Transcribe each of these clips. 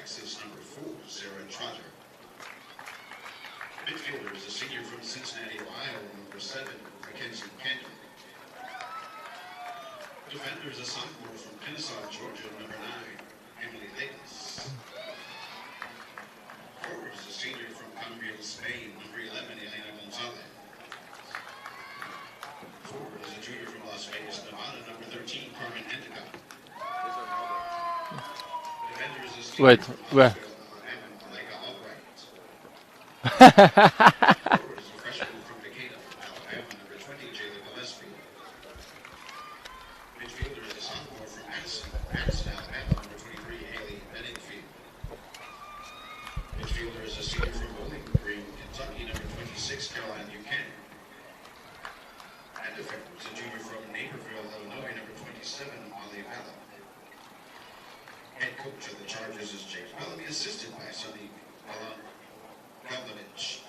Texas, number 4, Sarah Trotter. Midfielder is a senior from Cincinnati, Ohio, number 7, Mackenzie Kendall. Defender is a sophomore from Kennesaw, Georgia, number 9, Emily Davis. Forward is a senior from Congreve, Spain, number 11, Elena Gonzalez. Forward is a junior from Las Vegas, Nevada, number 13, Carmen Endicott. Defender is a senior Wait, from where? Huntsville, Alabama, Forward is a freshman from Decatur, Alabama, number 20, Jayla Gillespie. Midfielder is a sophomore from Madison, Alabama, number 23, Haley Benningfield. Midfielder is a senior from Bowling Green, Kentucky, number 26, Caroline Buchanan. And defender is a junior from Naperville, Illinois, number 27, Molly Allen. Head coach of the Chargers is James Bellamy, assisted by Sonny Kalnovich.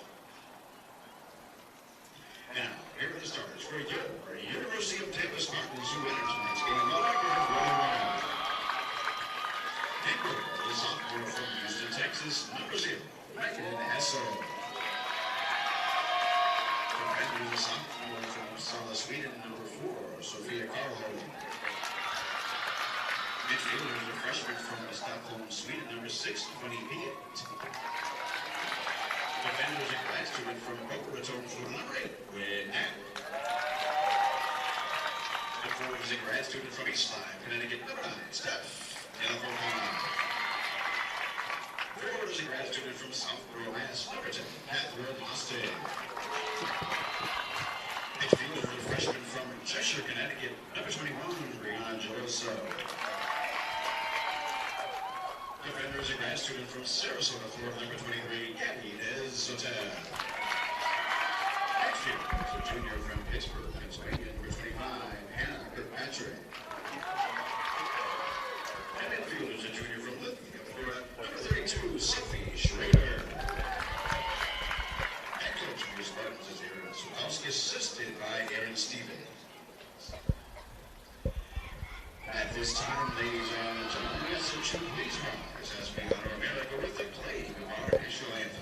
Now, here are the starters for your University of Tampa Spartans who enter tonight's game. The record of 1-1. Nick Whitaker, the sophomore from Houston, Texas, number 0, Megan Esso. Defender, the sophomore from Uppsala, Sweden, number 4, Sophia Karlholm. Midfielder is a freshman from Stockholm, Sweden, number 6, Connie Piet. Defender is a grad student from Boca Raton, Florida, number 8, Wynn Knapp. The forward is a grad student from East Lyme, Connecticut, number 9, Steph Delacroix. Forward is a grad student from Southborough, Mass, number 10, Catherine Austin. Midfielder is a freshman from Cheshire, Connecticut, number 21, Brianna Geloso. Defender is a grad student from Sarasota, Florida, number 23, Gabby Dezotel. Midfielder is a junior from Pittsburgh, Pennsylvania, number 25, Hannah Kirkpatrick. And midfielder is a junior from Lithia, Florida, number 32, Sophie Schrader. And coach of the Spartans is Aaron Sukowski, assisted by Aaron Stevens. At this time, ladies and gentlemen, yes, it should please rise as we honor America with the playing of our national anthem.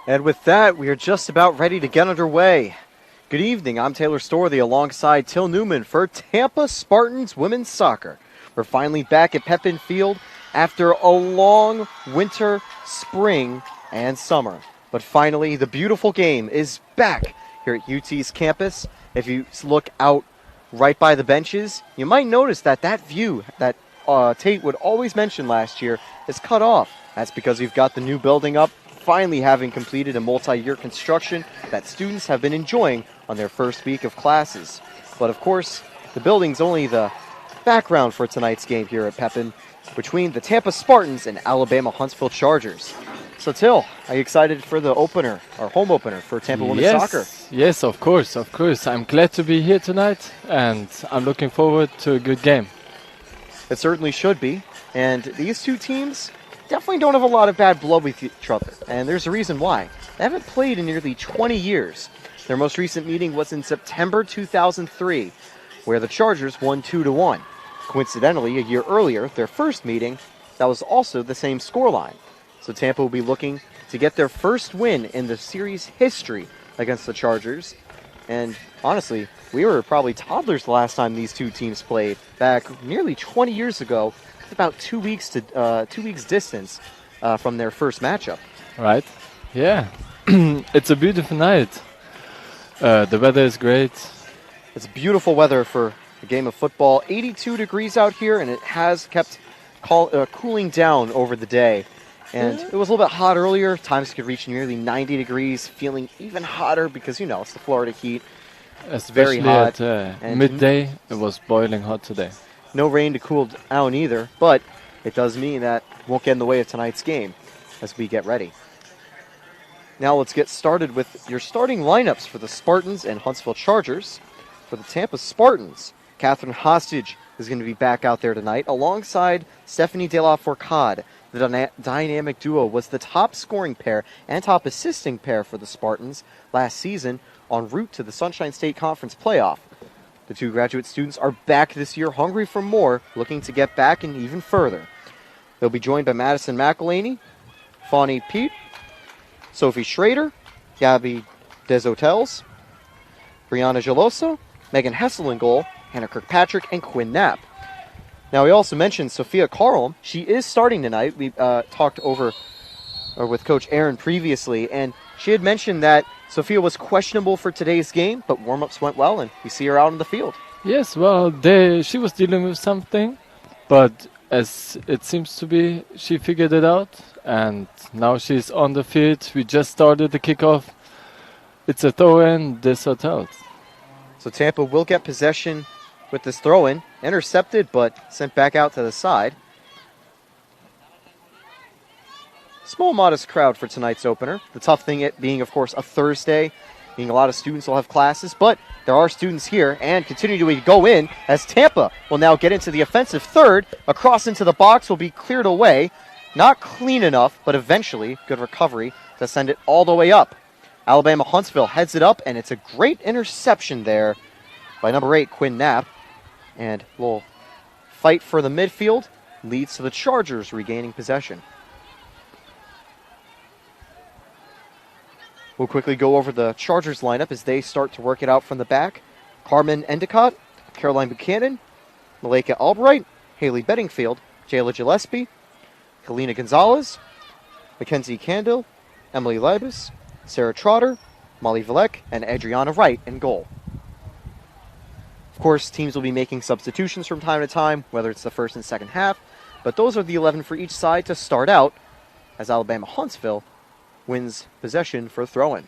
And with that, we are just about ready to get underway. Good evening, I'm Taylor Storthy alongside Till Newman for Tampa Spartans Women's Soccer. We're finally back at Pepin Field after a long winter, spring, and summer. But finally, the beautiful game is back here at UT's campus. If you look out right by the benches, you might notice that view that Tate would always mention last year is cut off. That's because we've got the new building up, finally having completed a multi-year construction that students have been enjoying on their first week of classes. But of course, the building's only the background for tonight's game here at Pepin between the Tampa Spartans and Alabama Huntsville Chargers. So Till, are you excited for the opener, our home opener for Tampa Women's Soccer? Yes, of course. I'm glad to be here tonight, and I'm looking forward to a good game. It certainly should be. And these two teams, definitely don't have a lot of bad blood with each other, and there's a reason why. They haven't played in nearly 20 years. Their most recent meeting was in September 2003, where the Chargers won 2-1. Coincidentally, a year earlier, their first meeting, that was also the same scoreline. So Tampa will be looking to get their first win in the series history against the Chargers. And honestly, we were probably toddlers the last time these two teams played, back nearly 20 years ago. It's about 2 weeks distance from their first matchup. Right? Yeah. It's a beautiful night. The weather is great. It's beautiful weather for a game of football. 82 degrees out here, and it has kept cooling down over the day. And it was a little bit hot earlier. Times could reach nearly 90 degrees, feeling even hotter because, it's the Florida heat. It's very hot. At midday, it was boiling hot today. No rain to cool down either, but it does mean that it won't get in the way of tonight's game as we get ready. Now let's get started with your starting lineups for the Spartans and Huntsville Chargers. For the Tampa Spartans, Catherine Hostage is going to be back out there tonight alongside Stephanie De La Fourcade. The dynamic duo was the top scoring pair and top assisting pair for the Spartans last season en route to the Sunshine State Conference playoff. The two graduate students are back this year, hungry for more, looking to get back and even further. They'll be joined by Madison McElhaney, Fawny Pete, Sophie Schrader, Gabby Deshotels, Brianna Geloso, Megan Hessel in goal, Hannah Kirkpatrick, and Quinn Knapp. Now, we also mentioned Sophia Carlm. She is starting tonight. We talked with Coach Aaron previously, and she had mentioned that Sophia was questionable for today's game, but warm-ups went well, and we see her out in the field. Yes, well, she was dealing with something, but as it seems to be, she figured it out, and now she's on the field. We just started the kickoff. It's a throw-in, Deshotels. So Tampa will get possession with this throw-in. Intercepted, but sent back out to the side. Small, modest crowd for tonight's opener. The tough thing it being, of course, a Thursday, meaning a lot of students will have classes, but there are students here and continue to go in as Tampa will now get into the offensive third. A cross into the box will be cleared away. Not clean enough, but eventually good recovery to send it all the way up. Alabama Huntsville heads it up, and it's a great interception there by number 8, Quinn Knapp. And a little fight for the midfield leads to the Chargers regaining possession. We'll quickly go over the Chargers lineup as they start to work it out from the back. Carmen Endicott, Caroline Buchanan, Malika Albright, Haley Bedingfield, Jayla Gillespie, Kalina Gonzalez, Mackenzie Candle, Emily Libus, Sarah Trotter, Molly Villek, and Adriana Wright in goal. Of course, teams will be making substitutions from time to time, whether it's the first and second half, but those are the 11 for each side to start out as Alabama Huntsville wins possession for a throw-in.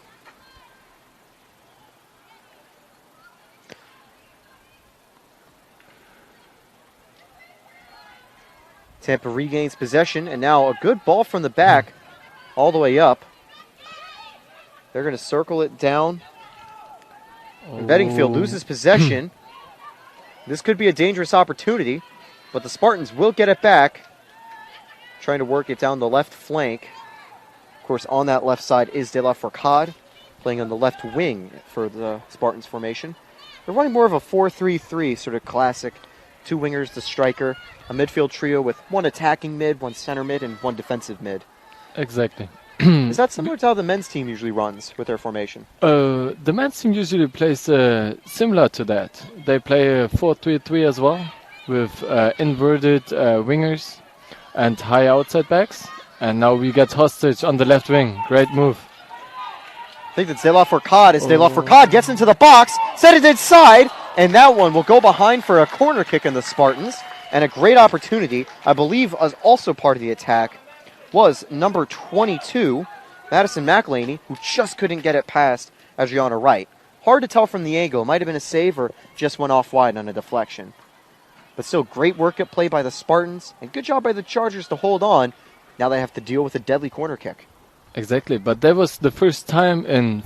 Tampa regains possession, and now a good ball from the back all the way up. They're going to circle it down. And Bedingfield loses possession. This could be a dangerous opportunity, but the Spartans will get it back, trying to work it down the left flank. Of course, on that left side is De La Fourcade, playing on the left wing for the Spartans formation. They're running more of a 4-3-3, sort of classic. 2 wingers, the striker, a midfield trio with 1 attacking mid, 1 center mid, and 1 defensive mid. Exactly. Is that similar to how the men's team usually runs with their formation? The men's team usually plays similar to that. They play a 4-3-3 as well, with inverted wingers and high outside backs. And now we get Hostage on the left wing. Great move. I think that's De La Fourcade. As De La Fourcade gets into the box, set it inside, and that one will go behind for a corner kick in the Spartans. And a great opportunity, I believe, as also part of the attack, was number 22, Madison McElhaney, who just couldn't get it past Adriana Wright. Hard to tell from the angle. It might have been a save or just went off wide on a deflection. But still, great work at play by the Spartans, and good job by the Chargers to hold on. Now they have to deal with a deadly corner kick. Exactly, but that was the first time in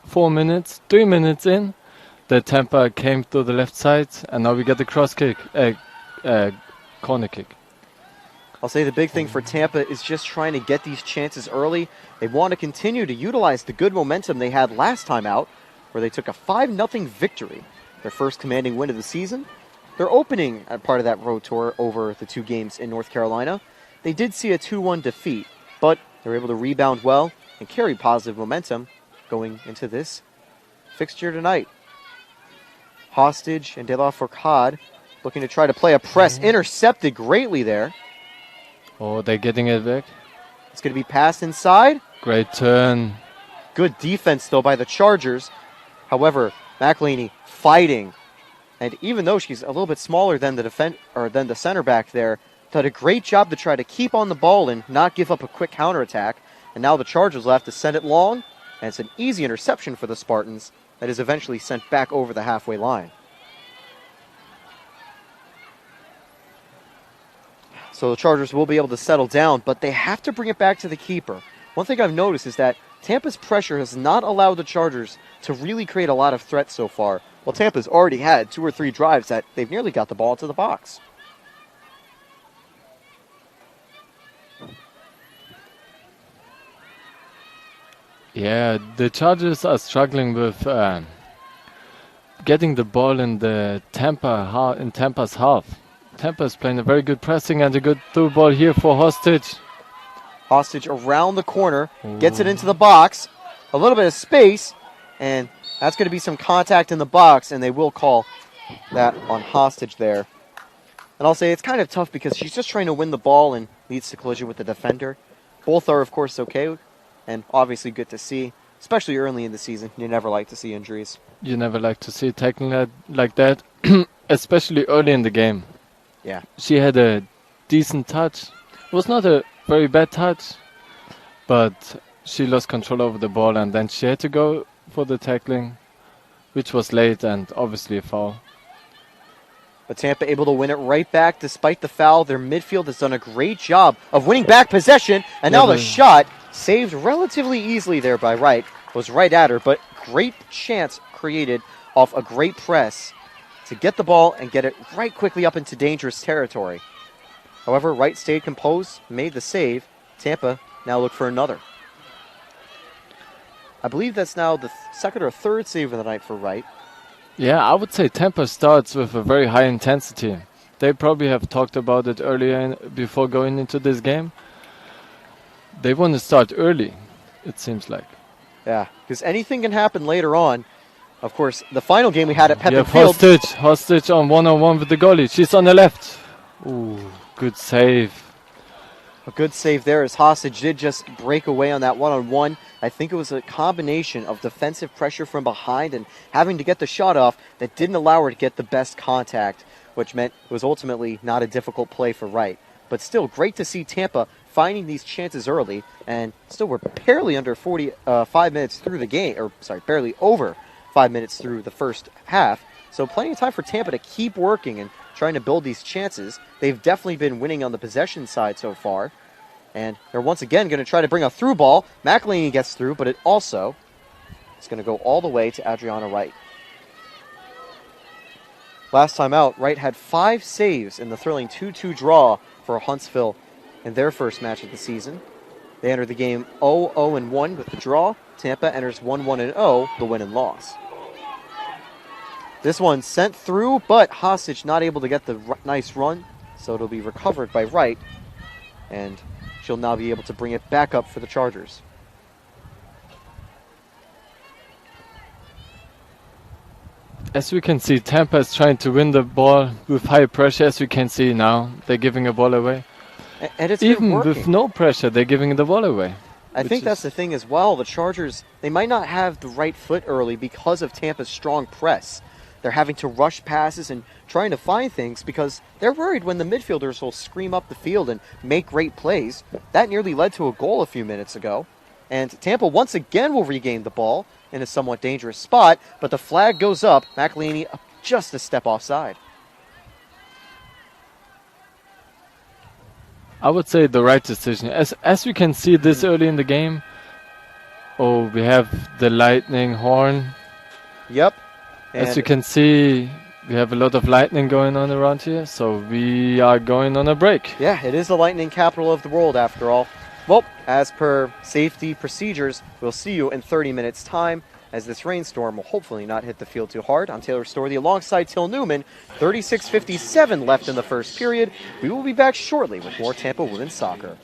3 minutes in, that Tampa came to the left side, and now we get the cross kick, corner kick. I'll say the big thing for Tampa is just trying to get these chances early. They want to continue to utilize the good momentum they had last time out, where they took a 5-0 victory, their first commanding win of the season. They're opening part of that road tour over the 2 games in North Carolina. They did see a 2-1 defeat, but they were able to rebound well and carry positive momentum going into this fixture tonight. Hostage and De La Fourcade looking to try to play a press. Intercepted greatly there. Oh, they're getting it back. It's going to be passed inside. Great turn. Good defense, though, by the Chargers. However, McElhaney fighting. And even though she's a little bit smaller than the center back there, did a great job to try to keep on the ball and not give up a quick counterattack. And now the Chargers will have to send it long. And it's an easy interception for the Spartans that is eventually sent back over the halfway line. So the Chargers will be able to settle down, but they have to bring it back to the keeper. One thing I've noticed is that Tampa's pressure has not allowed the Chargers to really create a lot of threats so far. Well, Tampa's already had 2 or 3 drives that they've nearly got the ball into the box. Yeah, the Chargers are struggling with getting the ball in the Tampa's half. Tampa's playing a very good pressing and a good through ball here for Hostage. Hostage around the corner, gets it into the box, a little bit of space, and that's going to be some contact in the box, and they will call that on Hostage there. And I'll say it's kind of tough because she's just trying to win the ball and leads to collision with the defender. Both are, of course, okay, and obviously good to see, especially early in the season. You never like to see injuries. You never like to see tackling like that, especially early in the game. Yeah. She had a decent touch. It was not a very bad touch, but she lost control over the ball and then she had to go for the tackling, which was late and obviously a foul. But Tampa able to win it right back despite the foul. Their midfield has done a great job of winning back possession, and now the shot saved relatively easily there by Wright. Was right at her, but great chance created off a great press to get the ball and get it right quickly up into dangerous territory. However, Wright stayed composed, made the save. Tampa now look for another. I believe that's now the second or third save of the night for Wright. Yeah, I would say Tampa starts with a very high intensity. They probably have talked about it earlier before going into this game. They want to start early, it seems like. Yeah, because anything can happen later on. Of course, the final game we had at Pepin Field. Hostage on one-on-one with the goalie. She's on the left. Ooh, good save. A good save there as Hostage did just break away on that one-on-one. I think it was a combination of defensive pressure from behind and having to get the shot off that didn't allow her to get the best contact, which meant it was ultimately not a difficult play for Wright. But still, great to see Tampa finding these chances early, and still we're barely under 5 minutes through the game, barely over 5 minutes through the first half. So plenty of time for Tampa to keep working and trying to build these chances. They've definitely been winning on the possession side so far. And they're once again going to try to bring a through ball. McElhaney gets through, but it also is going to go all the way to Adriana Wright. Last time out, Wright had 5 saves in the thrilling 2-2 draw for Huntsville in their first match of the season. They entered the game 0-0-1 with the draw. Tampa enters 1-1-0, the win and loss. This one sent through, but Hostage not able to get the nice run, so it'll be recovered by Wright, and she'll now be able to bring it back up for the Chargers. As we can see, Tampa is trying to win the ball with high pressure, as we can see now. They're giving the ball away. And it's even been with no pressure, they're giving the ball away. I think that's the thing as well. The Chargers, they might not have the right foot early because of Tampa's strong press. They're having to rush passes and trying to find things because they're worried when the midfielders will scream up the field and make great plays. That nearly led to a goal a few minutes ago. And Tampa once again will regain the ball in a somewhat dangerous spot, but the flag goes up. McElhaney just a step offside. I would say the right decision. As we can see this early in the game, we have the lightning horn. Yep. As you can see, We have a lot of lightning going on around here, so we are going on a break. Yeah, it is the lightning capital of the world after all. Well, as per safety procedures, we'll see you in 30 minutes' time as this rainstorm will hopefully not hit the field too hard. I'm Taylor Storey alongside Till Newman. 36:57 left in the first period. We will be back shortly with more Tampa women's soccer.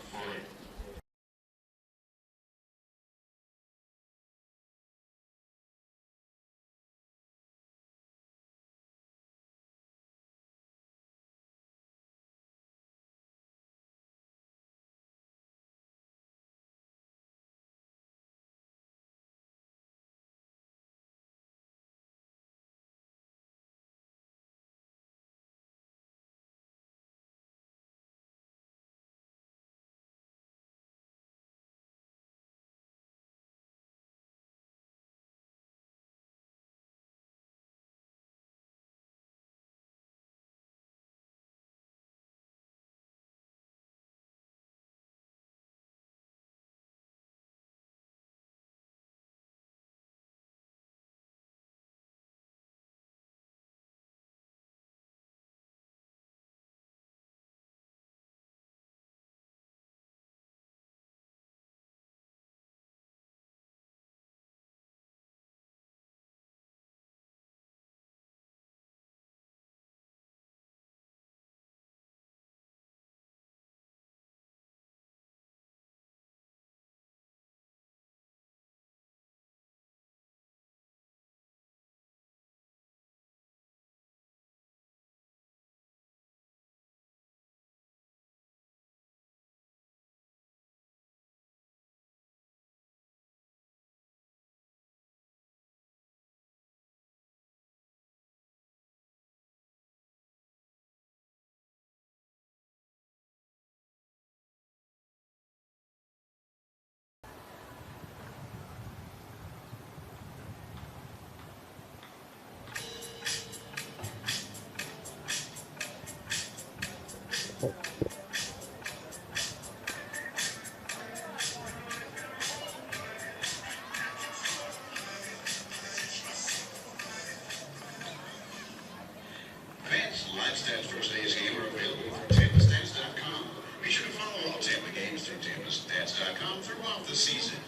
Fans, live stats for today's game are available from TampaStats.com. Be sure to follow all Tampa games through TampaStats.com throughout the season.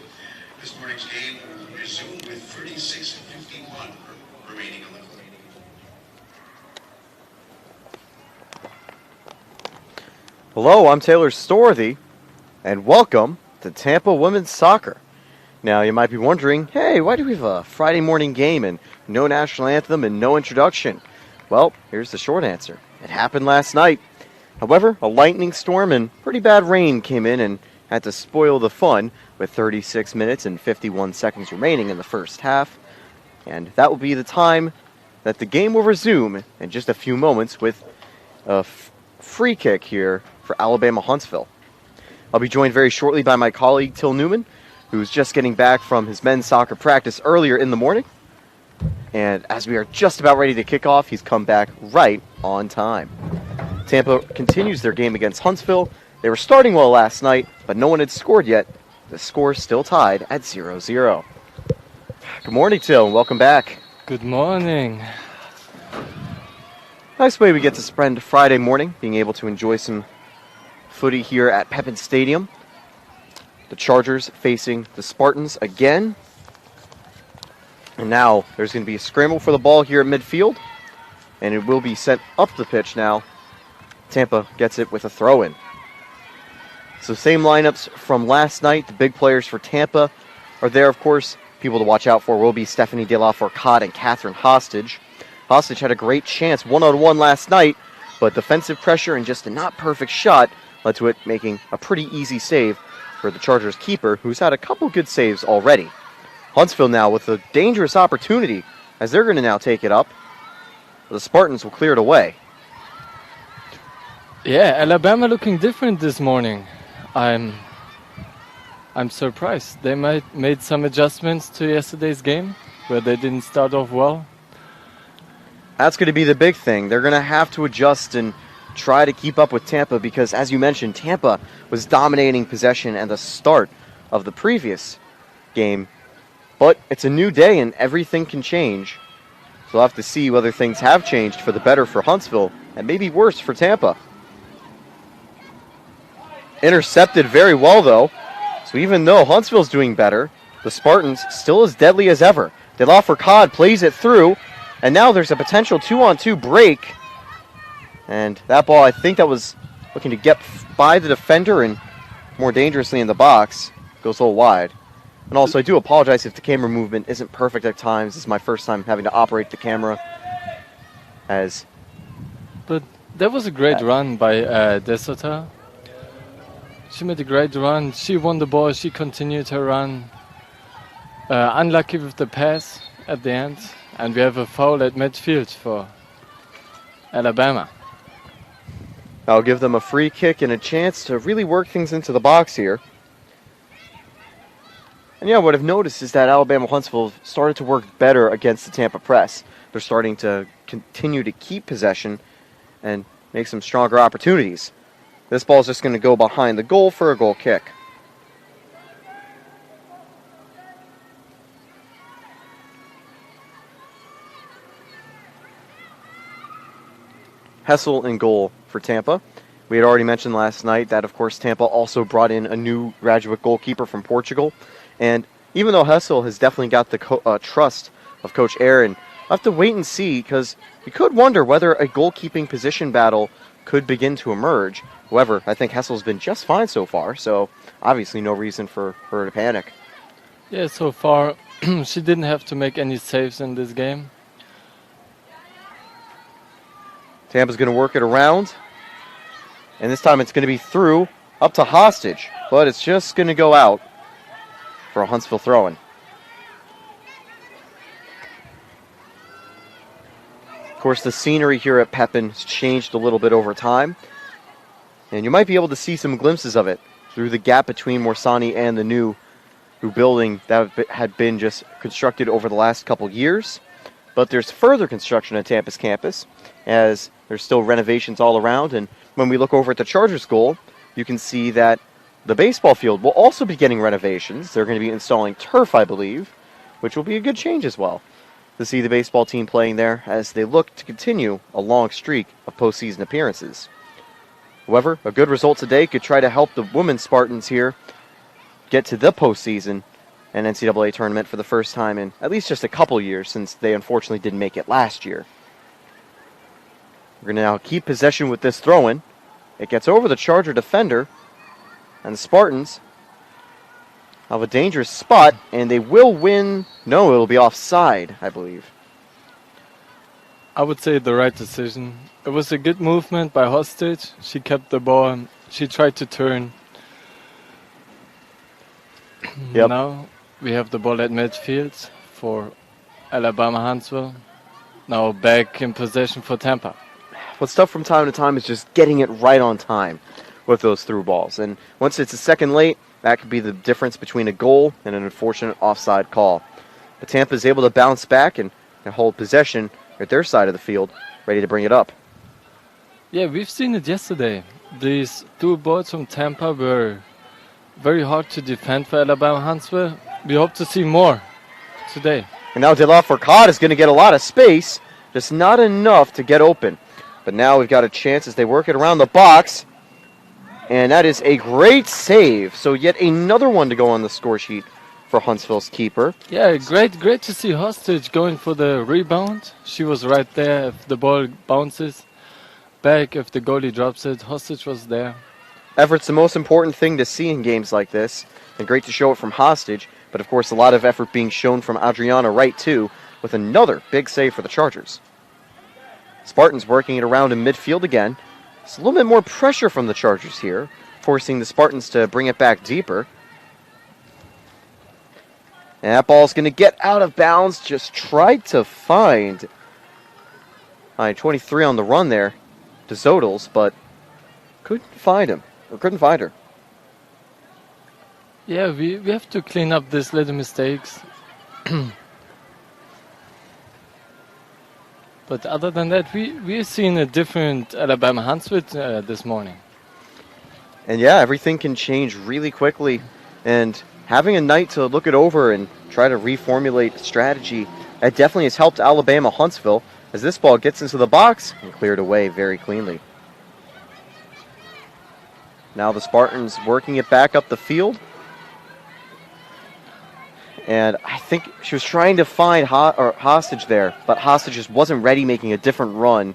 This morning's game will resume with 36:51 remaining on the clock. Hello, I'm Taylor Storey, and welcome to Tampa Women's Soccer. Now, you might be wondering, hey, why do we have a Friday morning game and no national anthem and no introduction? Well, here's the short answer. It happened last night. However, a lightning storm and pretty bad rain came in and had to spoil the fun with 36 minutes and 51 seconds remaining in the first half. And that will be the time that the game will resume in just a few moments with a free kick here for Alabama Huntsville. I'll be joined very shortly by my colleague Till Newman, who's just getting back from his men's soccer practice earlier in the morning. And as we are just about ready to kick off, he's come back right on time. Tampa continues their game against Huntsville. They were starting well last night, but no one had scored yet. The score is still tied at 0-0. Good morning, Till, and welcome back. Good morning. Nice way we get to spend Friday morning, being able to enjoy some footy here at Pepin Stadium. The Chargers facing the Spartans again. And now there's going to be a scramble for the ball here at midfield, and it will be sent up the pitch now. Tampa gets it with a throw-in. So same lineups from last night. The big players for Tampa are there, of course. People to watch out for will be Stephanie De La Fourcade and Catherine Hostage. Hostage had a great chance one-on-one last night, but defensive pressure and just a not perfect shot led to it making a pretty easy save for the Chargers keeper, who's had a couple good saves already. Huntsville now with a dangerous opportunity as they're going to now take it up. The Spartans will clear it away. Yeah, Alabama looking different this morning. I'm surprised. They made some adjustments to yesterday's game where they didn't start off well. That's going to be the big thing. They're going to have to adjust and try to keep up with Tampa because, as you mentioned, Tampa was dominating possession at the start of the previous game. But it's a new day and everything can change. So we'll have to see whether things have changed for the better for Huntsville and maybe worse for Tampa. Intercepted very well, though. So even though Huntsville's doing better, the Spartans still as deadly as ever. DeLaFourcade plays it through, and now there's a potential 2-on-2 break. And that ball, I think that was looking to get by the defender and more dangerously in the box. Goes a little wide. And also, I do apologize if the camera movement isn't perfect at times. This is my first time having to operate the camera. But that was a great run by Desota. She made a great run. She won the ball. She continued her run. Unlucky with the pass at the end. And we have a foul at midfield for Alabama. I'll give them a free kick and a chance to really work things into the box here. And yeah, what I've noticed is that Alabama-Huntsville started to work better against the Tampa press. They're starting to continue to keep possession and make some stronger opportunities. This ball is just going to go behind the goal for a goal kick. Hessel in goal for Tampa. We had already mentioned last night that, of course, Tampa also brought in a new graduate goalkeeper from Portugal. And even though Hessel has definitely got the trust of Coach Aaron, we'll have to wait and see, because we could wonder whether a goalkeeping position battle could begin to emerge. However, I think Hessel's been just fine so far, so obviously no reason for her to panic. Yeah, so far she didn't have to make any saves in this game. Tampa's going to work it around, and this time it's going to be through, up to Hostage, but it's just going to go out for a Huntsville throw-in. Of course, the scenery here at Pepin has changed a little bit over time, and you might be able to see some glimpses of it through the gap between Morsani and the new building that had been just constructed over the last couple years. But there's further construction at Tampa's campus, as there's still renovations all around. And when we look over at the Chargers goal, you can see that the baseball field will also be getting renovations. They're going to be installing turf, I believe, which will be a good change as well to see the baseball team playing there as they look to continue a long streak of postseason appearances. However, a good result today could try to help the women's Spartans here get to the postseason and NCAA tournament for the first time in at least just a couple years, since they unfortunately didn't make it last year. We're going to now keep possession with this throw-in. It gets over the Charger defender, and the Spartans have a dangerous spot, and they will win. No, it'll be offside, I believe. I would say the right decision. It was a good movement by Hostage. She kept the ball. She tried to turn. Yep. Now we have the ball at midfield for Alabama-Huntsville. Now back in possession for Tampa. What's tough from time to time is just getting it right on time with those through balls. And once it's a second late, that could be the difference between a goal and an unfortunate offside call. But Tampa is able to bounce back and hold possession at their side of the field, ready to bring it up. Yeah, we've seen it yesterday. These two balls from Tampa were very hard to defend for Alabama-Huntsville. We hope to see more today. And now DeLaFourcade is going to get a lot of space, just not enough to get open. But now we've got a chance as they work it around the box. And that is a great save. So yet another one to go on the score sheet for Huntsville's keeper. Yeah, great to see Hostage going for the rebound. She was right there. If the ball bounces back, if the goalie drops it, Hostage was there. Effort's the most important thing to see in games like this. And great to show it from Hostage. But of course, a lot of effort being shown from Adriana Wright too, with another big save for the Chargers. Spartans working it around in midfield again. It's a little bit more pressure from the Chargers here, forcing the Spartans to bring it back deeper. And that ball's going to get out of bounds. Just tried to find 23 on the run there to Zodels, but couldn't find him, or couldn't find her. Yeah, we have to clean up these little mistakes. But other than that, we've seen a different Alabama-Huntsville this morning. And yeah, everything can change really quickly. And having a night to look it over and try to reformulate strategy That definitely has helped Alabama Huntsville as this ball gets into the box and cleared away very cleanly. Now the Spartans working it back up the field. And I think she was trying to find Hostage there, but Hostage just wasn't ready, making a different run.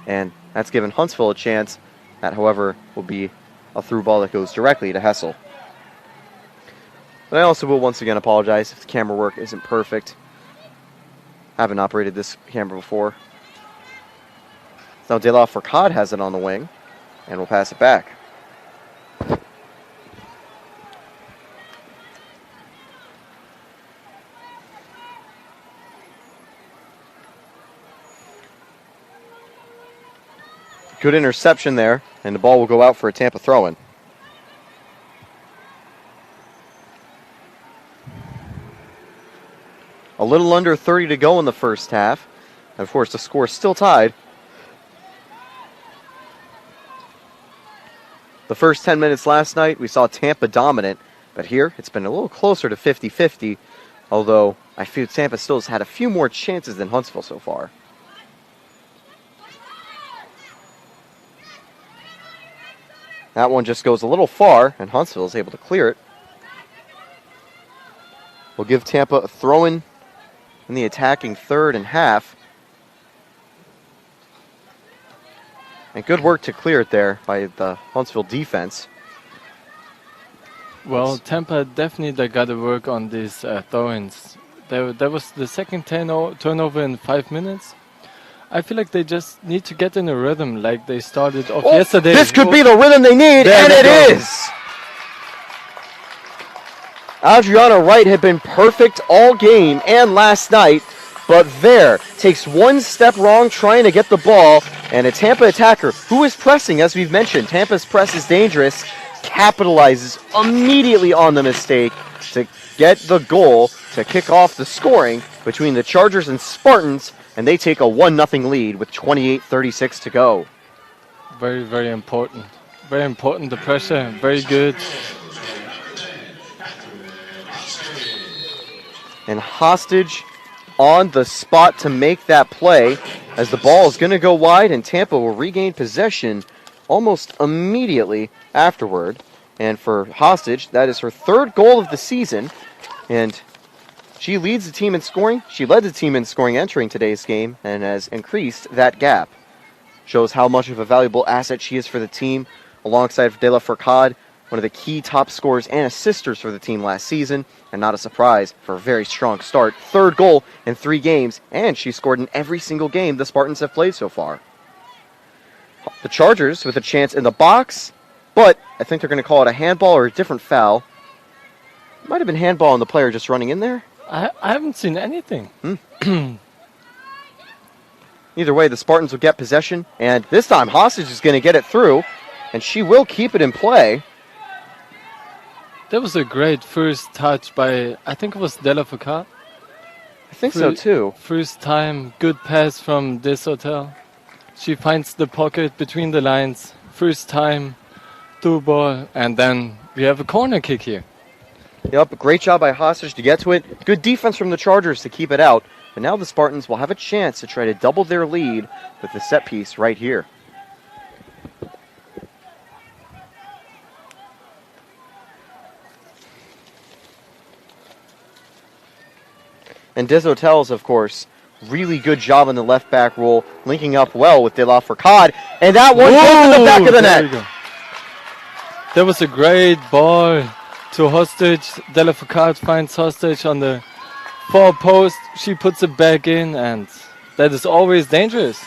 And that's given Huntsville a chance. That, however, will be a through ball that goes directly to Hessel. But I also will once again apologize if the camera work isn't perfect. I haven't operated this camera before. Now De La Fourcade has it on the wing, and we'll pass it back. Good interception there, and the ball will go out for a Tampa throw-in. A little under 30 to go in the first half. And of course, the score is still tied. The first 10 minutes last night, we saw Tampa dominant. But here, it's been a little closer to 50-50. Although, I feel Tampa still has had a few more chances than Huntsville so far. That one just goes a little far, and Huntsville is able to clear it. We'll give Tampa a throw-in in the attacking third and half. And good work to clear it there by the Huntsville defense. Well, Tampa definitely got to work on these throw-ins. That was the second turnover in 5 minutes. I feel like they just need to get in a rhythm like they started off yesterday. This could be the rhythm they need, and it is! Adriana Wright had been perfect all game and last night, but there takes one step wrong trying to get the ball, and a Tampa attacker who is pressing, as we've mentioned. Tampa's press is dangerous, capitalizes immediately on the mistake to get the goal to kick off the scoring between the Chargers and Spartans, and they take a 1-0 lead with 28:36 to go. Very, very important. Very important, the pressure, very good. And Hostage on the spot to make that play as the ball is going to go wide, and Tampa will regain possession almost immediately afterward. And for Hostage, that is her third goal of the season, and she leads the team in scoring. She led the team in scoring entering today's game and has increased that gap. Shows how much of a valuable asset she is for the team, alongside De La Fourcade, one of the key top scorers and assisters for the team last season, and not a surprise for a very strong start. Third goal in 3 games, and she scored in every single game the Spartans have played so far. The Chargers with a chance in the box, but I think they're going to call it a handball or a different foul. Might have been handball on the player just running in there. I haven't seen anything. Either way, the Spartans will get possession, and this time Hostage is going to get it through, and she will keep it in play. That was a great first touch by, I think it was De La Fourcade. I think so too. First time, good pass from this hotel. She finds the pocket between the lines. First time, through ball, and then we have a corner kick here. Yep, great job by Hostage to get to it. Good defense from the Chargers to keep it out. But now the Spartans will have a chance to try to double their lead with the set piece right here. And Des Hotels, of course, really good job on the left back roll, linking up well with De La Fourcade. And that one goes to the back of the net. That was a great ball to Hostage. De La Fourcade finds Hostage on the far post. She puts it back in, and that is always dangerous.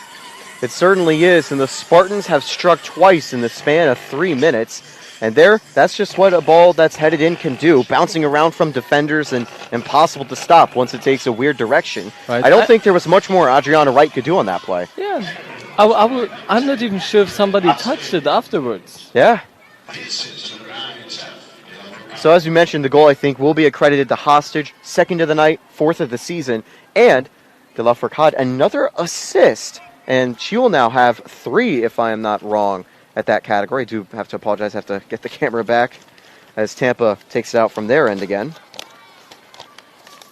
It certainly is, and the Spartans have struck twice in the span of 3 minutes. And that's just what a ball that's headed in can do, bouncing around from defenders and impossible to stop once it takes a weird direction. Right. I don't think there was much more Adriana Wright could do on that play. Yeah, I'm not even sure if somebody touched it afterwards. Yeah. So as you mentioned, the goal, I think, will be accredited to Hostage, second of the night, fourth of the season, and De La Fourcade, another assist, and she will now have 3, if I am not wrong, at that category. I do have to apologize, I have to get the camera back as Tampa takes it out from their end again.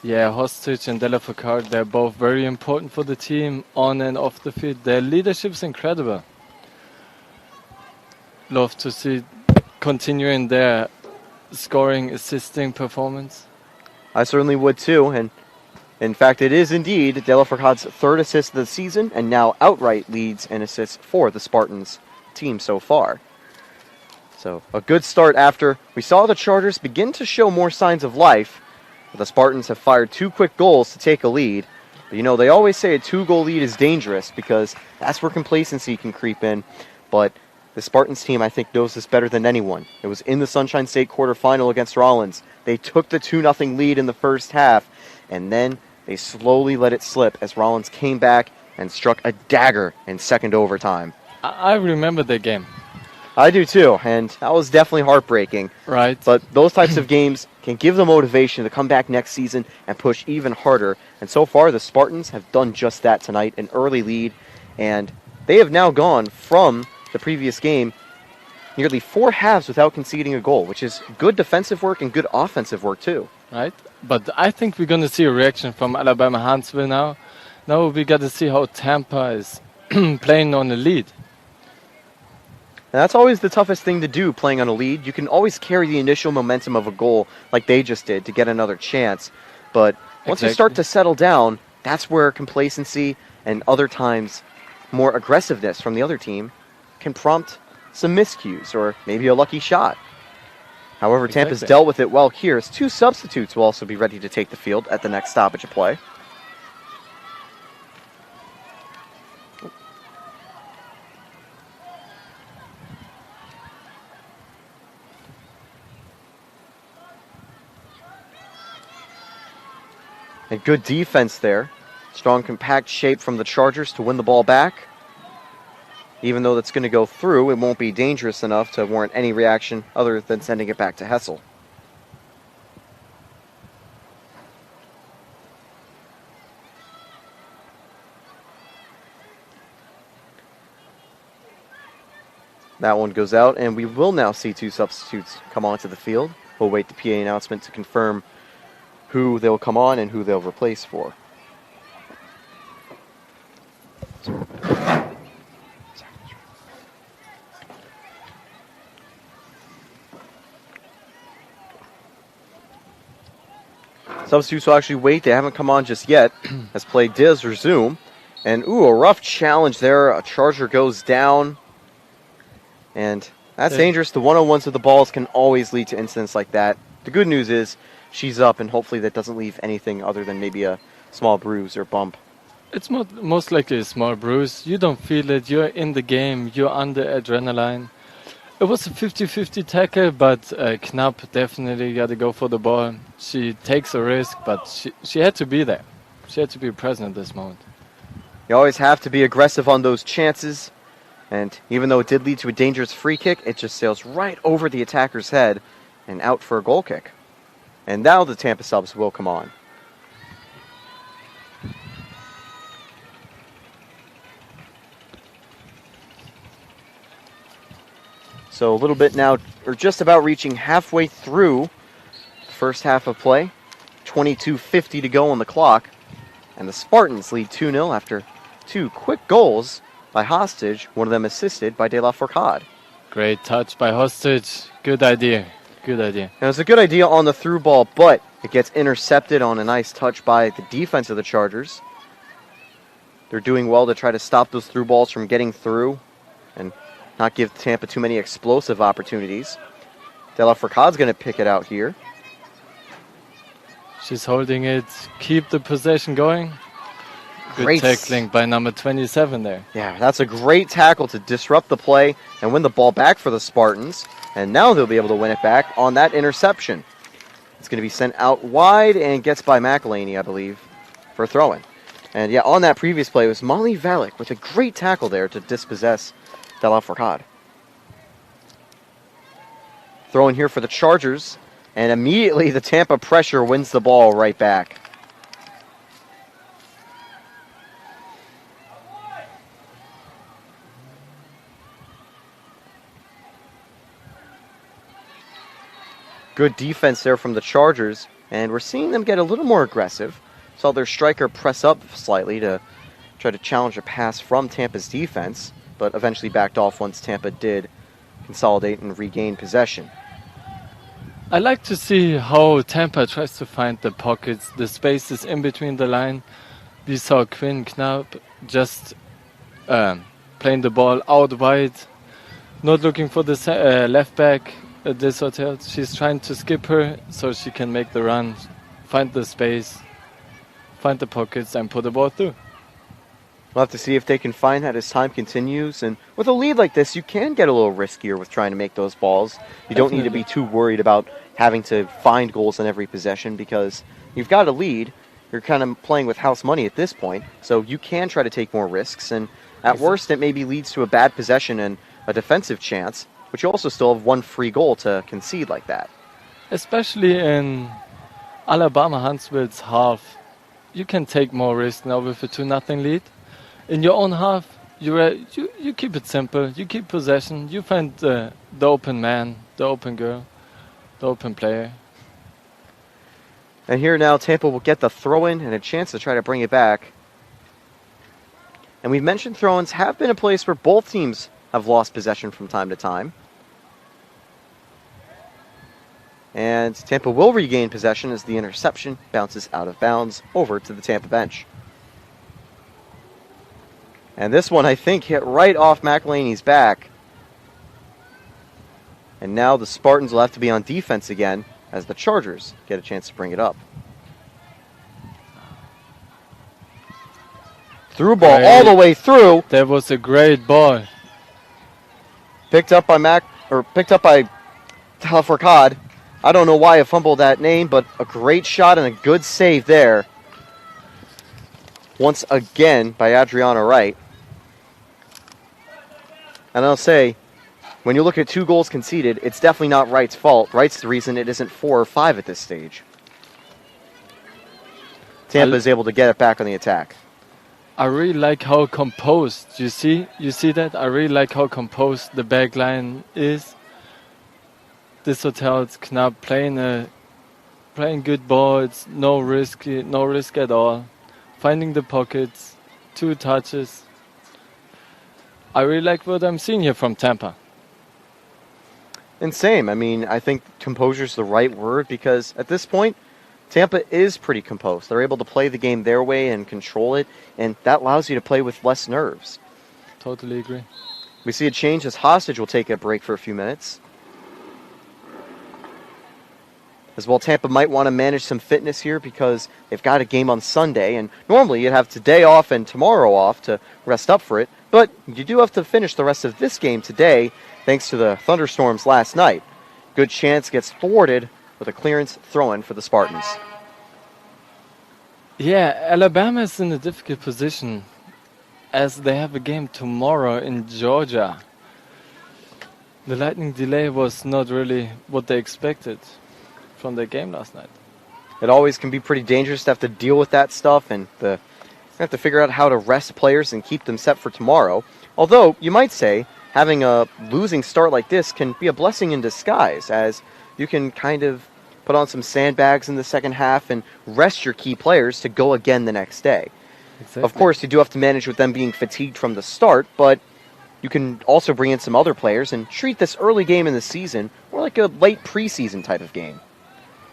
Yeah, Hostage and Della Foucault, they're both very important for the team on and off the field. Their leadership's incredible. Love to see continuing their scoring, assisting performance. I certainly would too, and in fact, it is indeed Della Foucault's third assist of the season, and now outright leads in assists for the Spartans team so far. So a good start after we saw the Chargers begin to show more signs of life. The Spartans have fired 2 quick goals to take a lead. But you know, they always say a 2-goal lead is dangerous because that's where complacency can creep in. But the Spartans team, I think, knows this better than anyone. It was in the Sunshine State quarterfinal against Rollins. They took the 2-0 lead in the first half, and then they slowly let it slip as Rollins came back and struck a dagger in second overtime. I remember the game. I do too, and that was definitely heartbreaking. Right. But those types of games can give them motivation to come back next season and push even harder. And so far, the Spartans have done just that tonight, an early lead. And they have now gone from the previous game nearly 4 halves without conceding a goal, which is good defensive work and good offensive work too. Right. But I think we're going to see a reaction from Alabama Huntsville now. Now we got to see how Tampa is playing on the lead. And that's always the toughest thing to do, playing on a lead. You can always carry the initial momentum of a goal like they just did to get another chance. But once you start to settle down, that's where complacency and other times more aggressiveness from the other team can prompt some miscues or maybe a lucky shot. However, Tampa's dealt with it well here as 2 substitutes will also be ready to take the field at the next stoppage of play. And good defense there. Strong, compact shape from the Chargers to win the ball back. Even though that's going to go through, it won't be dangerous enough to warrant any reaction other than sending it back to Hessel. That one goes out, and we will now see 2 substitutes come onto the field. We'll wait the PA announcement to confirm who they'll come on and who they'll replace for. Substitutes will actually wait. They haven't come on just yet as play does resume. And, a rough challenge there. A Charger goes down. And that's dangerous. The one-on-ones of the balls can always lead to incidents like that. The good news is she's up, and hopefully that doesn't leave anything other than maybe a small bruise or bump. It's most likely a small bruise. You don't feel it. You're in the game. You're under adrenaline. It was a 50-50 tackle, but Knapp definitely got to go for the ball. She takes a risk, but she had to be there. She had to be present at this moment. You always have to be aggressive on those chances. And even though it did lead to a dangerous free kick, it just sails right over the attacker's head and out for a goal kick. And now the Tampa subs will come on. So a little bit now, or just about reaching halfway through the first half of play. 22:50 to go on the clock. And the Spartans lead 2-0 after 2 quick goals by Hostage, one of them assisted by De La Fourcade. Great touch by Hostage. Good idea. Good idea. Now, it's a good idea on the through ball, but it gets intercepted on a nice touch by the defense of the Chargers. They're doing well to try to stop those through balls from getting through and not give Tampa too many explosive opportunities. De La Fourcade's going to pick it out here. She's holding it. Keep the possession going. Good Great tackling by number 27 there. Yeah, that's a great tackle to disrupt the play and win the ball back for the Spartans. And now they'll be able to win it back on that interception. It's going to be sent out wide and gets by McElhaney, I believe, for throwing. And yeah, on that previous play, it was Molly Valek with a great tackle there to dispossess De La Fourcade. Throwing here for the Chargers. And immediately the Tampa pressure wins the ball right back. Good defense there from the Chargers. And we're seeing them get a little more aggressive. Saw their striker press up slightly to try to challenge a pass from Tampa's defense, but eventually backed off once Tampa did consolidate and regain possession. I like to see how Tampa tries to find the pockets, the spaces in between the line. We saw Quinn Knapp just playing the ball out wide, not looking for the left back at this hotel. She's trying to skip her so she can make the run, find the space, find the pockets, and put the ball through. We'll have to see if they can find that as time continues. And with a lead like this, you can get a little riskier with trying to make those balls. You don't need to be too worried about having to find goals in every possession because you've got a lead. You're kind of playing with house money at this point, so you can try to take more risks. And at worst, it maybe leads to a bad possession and a defensive chance, but you also still have one free goal to concede like that. Especially in Alabama Huntsville's half, you can take more risk now with a 2-0 lead. In your own half, you keep it simple. You keep possession. You find the open man, the open girl, the open player. And here now, Tampa will get the throw-in and a chance to try to bring it back. And we've mentioned throw-ins have been a place where both teams have lost possession from time to time. And Tampa will regain possession as the interception bounces out of bounds over to the Tampa bench. And this one, I think, hit right off McElhaney's back. And now the Spartans will have to be on defense again as the Chargers get a chance to bring it up. Through ball all the way through. That was a great ball. Picked up by Talafourcade. I don't know why I fumbled that name, but a great shot and a good save there. Once again by Adriana Wright. And I'll say, when you look at 2 goals conceded, it's definitely not Wright's fault. Wright's the reason it isn't 4 or 5 at this stage. Tampa is able to get it back on the attack. I really like how composed, you see that? I really like how composed the back line is. This hotel's Knapp playing good ball. It's no risk at all. Finding the pockets, 2 touches. I really like what I'm seeing here from Tampa. And same. I mean, I think composure is the right word because at this point, Tampa is pretty composed. They're able to play the game their way and control it, and that allows you to play with less nerves. Totally agree. We see a change as Hostage will take a break for a few minutes. As well, Tampa might want to manage some fitness here because they've got a game on Sunday, and normally you'd have today off and tomorrow off to rest up for it, but you do have to finish the rest of this game today thanks to the thunderstorms last night. Good chance gets thwarted with a clearance throw-in for the Spartans. Yeah, Alabama is in a difficult position as they have a game tomorrow in Georgia. The lightning delay was not really what they expected from their game last night. It always can be pretty dangerous to have to deal with that stuff, and you have to figure out how to rest players and keep them set for tomorrow. Although, you might say, having a losing start like this can be a blessing in disguise, as you can kind of put on some sandbags in the second half and rest your key players to go again the next day. Exactly. Of course, you do have to manage with them being fatigued from the start, but you can also bring in some other players and treat this early game in the season more like a late preseason type of game.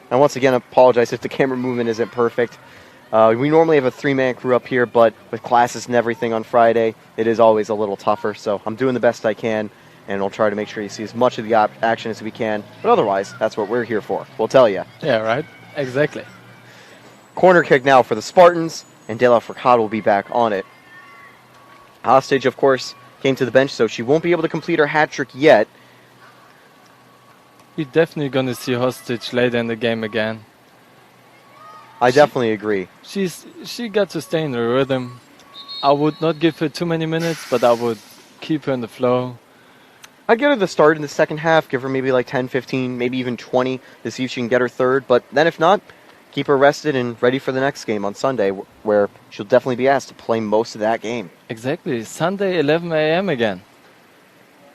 And once again, I apologize if the camera movement isn't perfect. We normally have a 3-man crew up here, but with classes and everything on Friday, it is always a little tougher. So I'm doing the best I can, and we'll try to make sure you see as much of the action as we can. But otherwise, that's what we're here for. We'll tell you. Yeah, right? Exactly. Corner kick now for the Spartans, and De La Fourcade will be back on it. Hostage, of course, came to the bench, so she won't be able to complete her hat trick yet. We're definitely going to see Hostage later in the game again. I definitely agree. She got to stay in the rhythm. I would not give her too many minutes, but I would keep her in the flow. I'd get her the start in the second half, give her maybe like 10, 15, maybe even 20 to see if she can get her third. But then if not, keep her rested and ready for the next game on Sunday, where she'll definitely be asked to play most of that game. Exactly. Sunday, 11 a.m. again.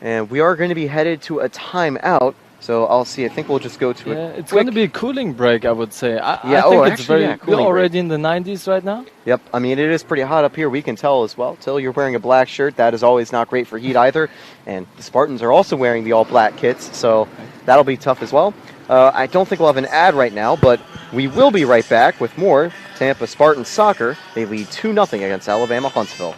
And we are going to be headed to a timeout. So I'll see. I think we'll just go to Yeah, it. it's going to be a cooling break, I would say. I Yeah, think oh, it's actually, very. yeah, We're cooling break. already in the 90s right now. Yep. I mean, it is pretty hot up here. We can tell as well. Till, you're wearing a black shirt. That is always not great for heat either. And the Spartans are also wearing the all-black kits, so that'll be tough as well. I don't think we'll have an ad right now, but we will be right back with more Tampa Spartans soccer. They lead 2-0 against Alabama Huntsville.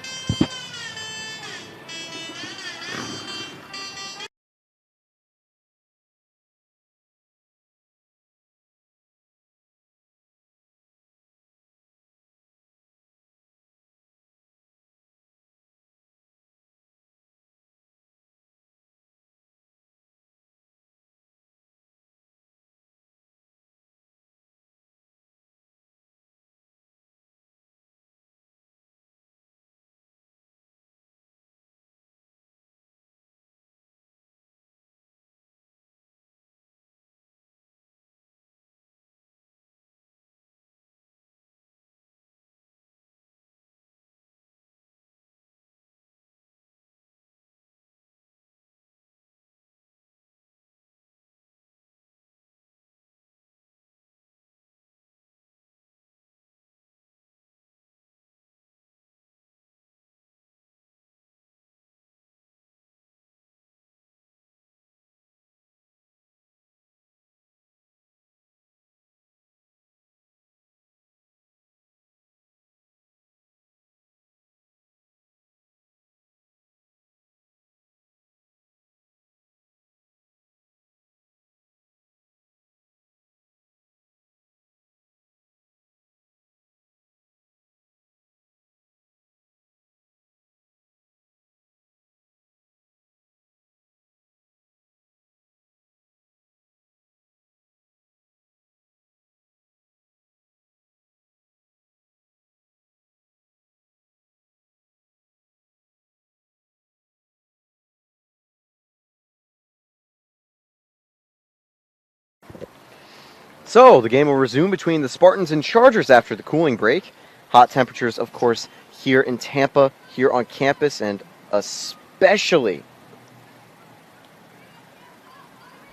So, the game will resume between the Spartans and Chargers after the cooling break. Hot temperatures, of course, here in Tampa, here on campus, and especially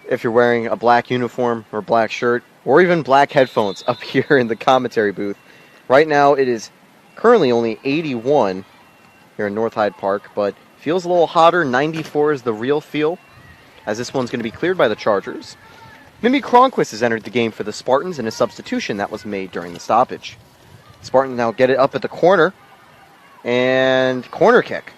if you're wearing a black uniform or black shirt or even black headphones up here in the commentary booth. Right now, it is currently only 81 here in North Hyde Park, but feels a little hotter. 94 is the real feel, as this one's going to be cleared by the Chargers. Mimi Cronquist has entered the game for the Spartans in a substitution that was made during the stoppage. Spartans now get it up at the corner, and corner kick.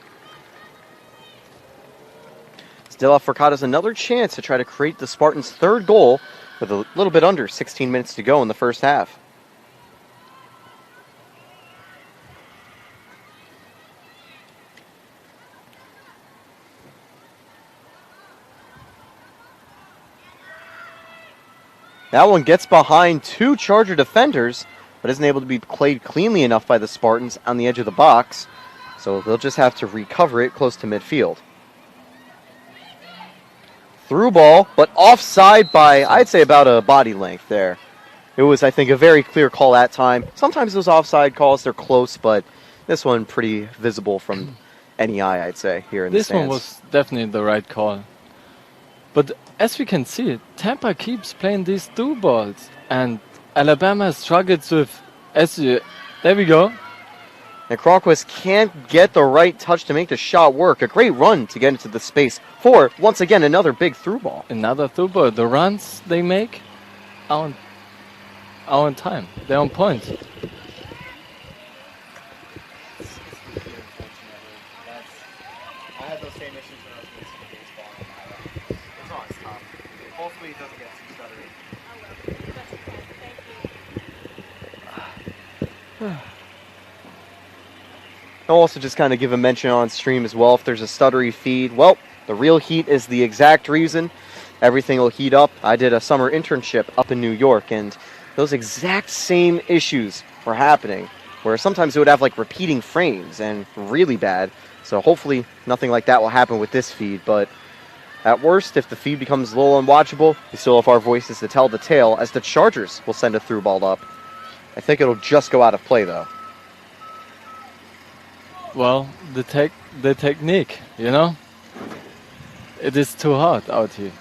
Still, Furcade has another chance to try to create the Spartans' third goal with a little bit under 16 minutes to go in the first half. That one gets behind two Charger defenders, but isn't able to be played cleanly enough by the Spartans on the edge of the box, so they'll just have to recover it close to midfield. Through ball, but offside by, I'd say, about a body length there. It was, I think, a very clear call that time. Sometimes those offside calls, they're close, but this one pretty visible from any eye, I'd say, here in the stands. This one was definitely the right call. But as we can see, Tampa keeps playing these through balls, and Alabama struggles with. There we go. And Cronquist can't get the right touch to make the shot work. A great run to get into the space for, once again, another big through ball. Another through ball. The runs they make are on time. They're on point. I had those same issues when I was doing some baseball. It's on its top. Hopefully it doesn't get too stuttery. I'll also just kind of give a mention on stream as well if there's a stuttery feed. Well, the real heat is the exact reason. Everything will heat up. I did a summer internship up in New York, and those exact same issues were happening, where sometimes it would have like repeating frames and really bad. So hopefully nothing like that will happen with this feed, but at worst, if the feed becomes a little unwatchable, we still have our voices to tell the tale, as the Chargers will send a through ball up. I think it'll just go out of play, though. Well, the technique, you know? It is too hot out here.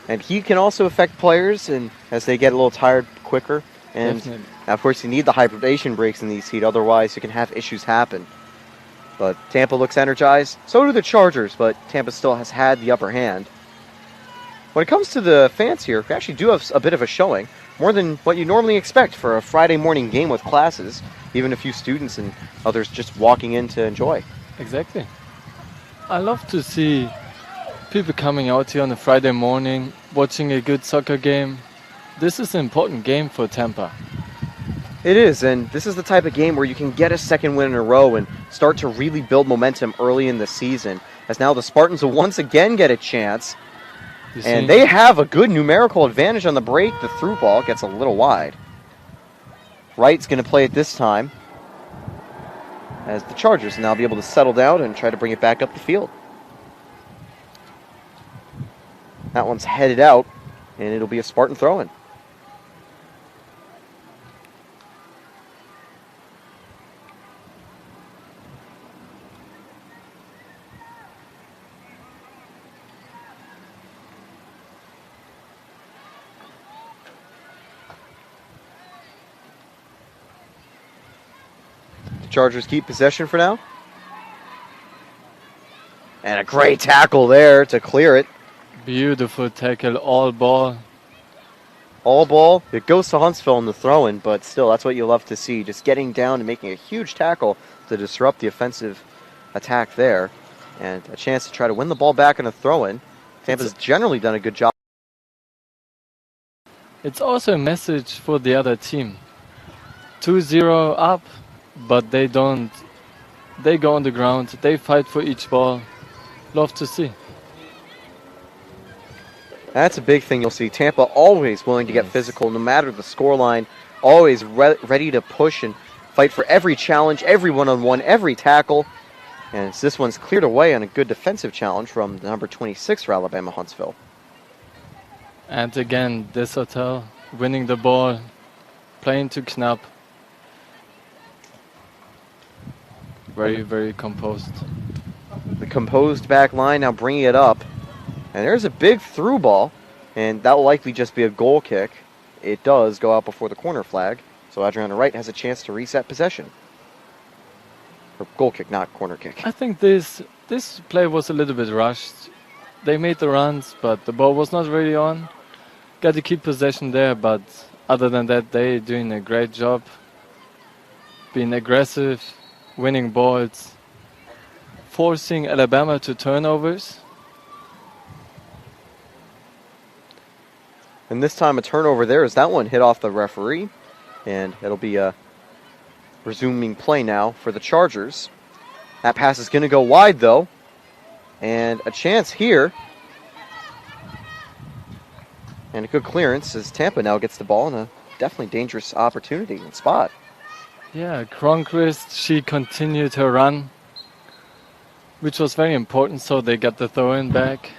And he can also affect players and as they get a little tired quicker. And Definitely. of course, you need the hybridation breaks in these heat, otherwise you can have issues happen. But Tampa looks energized. So do the Chargers, but Tampa still has had the upper hand. When it comes to the fans here, we actually do have a bit of a showing. More than what you normally expect for a Friday morning game with classes. Even a few students and others just walking in to enjoy. Exactly. I love to see people coming out here on a Friday morning, watching a good soccer game. This is an important game for Tampa. It is, and this is the type of game where you can get a second win in a row and start to really build momentum early in the season. As now the Spartans will once again get a chance. You And see? they have a good numerical advantage on the break. The through ball gets a little wide. Wright's going to play it this time. As the Chargers now be able to settle down and try to bring it back up the field. That one's headed out, and it'll be a Spartan throw-in. The Chargers keep possession for now. And a great tackle there to clear it. Beautiful tackle, all ball. All ball. It goes to Huntsville in the throw-in, but still, that's what you love to see. Just getting down and making a huge tackle to disrupt the offensive attack there. And a chance to try to win the ball back in a throw-in. Tampa's generally done a good job. It's also a message for the other team. 2-0 up, but they don't. They go on the ground. They fight for each ball. Love to see. That's a big thing you'll see. Tampa always willing to get physical, no matter the scoreline. Always ready to push and fight for every challenge, every one-on-one, every tackle. And this one's cleared away on a good defensive challenge from the number 26 for Alabama, Huntsville. And again, this hotel winning the ball, playing to Knapp. Very, very composed. The composed back line now bringing it up. And there's a big through ball, and that will likely just be a goal kick. It does go out before the corner flag, so Adriana Wright has a chance to reset possession. Or goal kick, not corner kick. I think this play was a little bit rushed. They made the runs, but the ball was not really on. Got to keep possession there, but other than that, they're doing a great job. Being aggressive, winning balls, forcing Alabama to turnovers. And this time a turnover there as that one hit off the referee. And it'll be a resuming play now for the Chargers. That pass is going to go wide, though. And a chance here. And a good clearance as Tampa now gets the ball in a definitely dangerous opportunity and spot. Yeah, Cronquist, she continued her run, which was very important, so they got the throw-in back.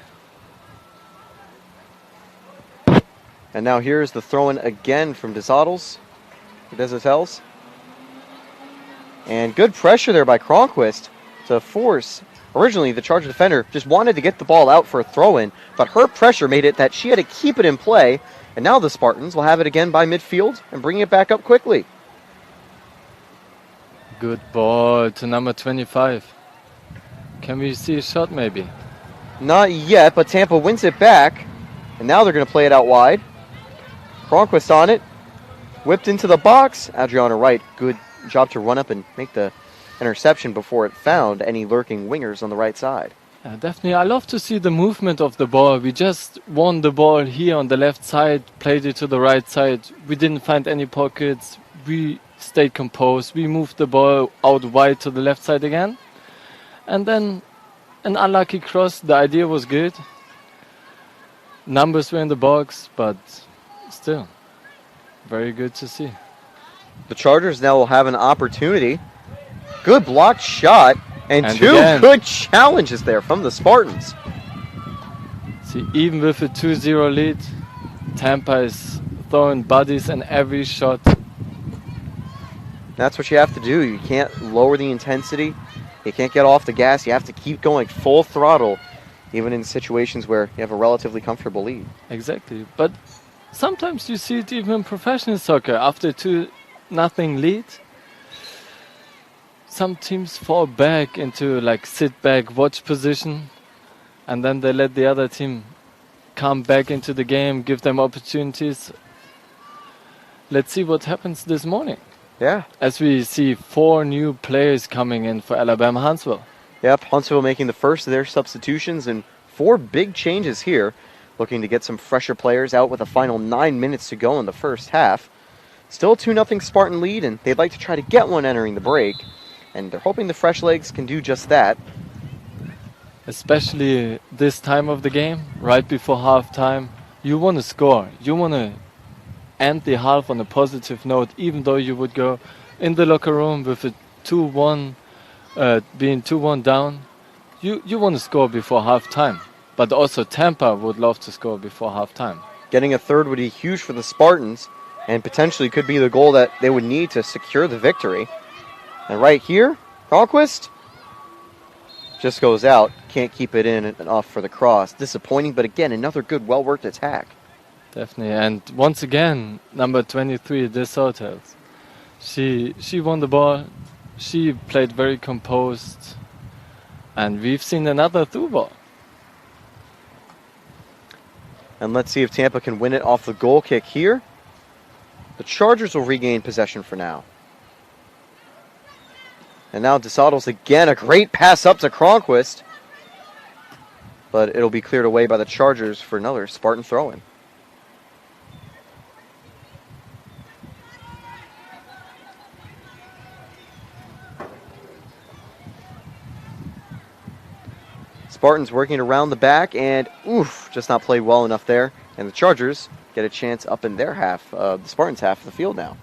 And now here's the throw-in again from Desautos. Desautos. And good pressure there by Cronquist to force. Originally, the Charger defender just wanted to get the ball out for a throw-in, but her pressure made it that she had to keep it in play. And now the Spartans will have it again by midfield and bring it back up quickly. Good ball to number 25. Can we see a shot maybe? Not yet, but Tampa wins it back. And now they're going to play it out wide. Cronquist on it. Whipped into the box. Adriana Wright, good job to run up and make the interception before it found any lurking wingers on the right side. Definitely, I love to see the movement of the ball. We just won the ball here on the left side, played it to the right side. We didn't find any pockets. We stayed composed. We moved the ball out wide to the left side again. And then an unlucky cross. The idea was good. Numbers were in the box, but still, very good to see. The Chargers now will have an opportunity. Good blocked shot. And two again, good challenges there from the Spartans. See, even with a 2-0 lead, Tampa is throwing bodies in every shot. That's what you have to do. You can't lower the intensity. You can't get off the gas. You have to keep going full throttle even in situations where you have a relatively comfortable lead. Exactly. But sometimes you see it even in professional soccer. After 2-0 lead, some teams fall back into like sit back, watch position, and then they let the other team come back into the game, give them opportunities. Let's see what happens this morning. Yeah. As we see 4 new players coming in for Alabama Huntsville. Yep, Huntsville making the first of their substitutions and 4 big changes here, looking to get some fresher players out with a final 9 minutes to go in the first half. Still a 2-0 Spartan lead, and they'd like to try to get one entering the break, and they're hoping the fresh legs can do just that. Especially this time of the game, right before halftime, you want to score. You want to end the half on a positive note, even though you would go in the locker room with a 2-1, being 2-1 down. You want to score before halftime. But also Tampa would love to score before halftime. Getting a third would be huge for the Spartans, and potentially could be the goal that they would need to secure the victory. And right here, Cronquist just goes out, can't keep it in and off for the cross. Disappointing, but again, another good, well-worked attack. Definitely, and once again, number 23, De Soto. She won the ball, she played very composed, and we've seen another through ball. And let's see if Tampa can win it off the goal kick here. The Chargers will regain possession for now. And now DeSoto's again, a great pass up to Cronquist. But it'll be cleared away by the Chargers for another Spartan throw-in. Spartans working around the back, and just not played well enough there. And the Chargers get a chance up in their half, the Spartans' half of the field now.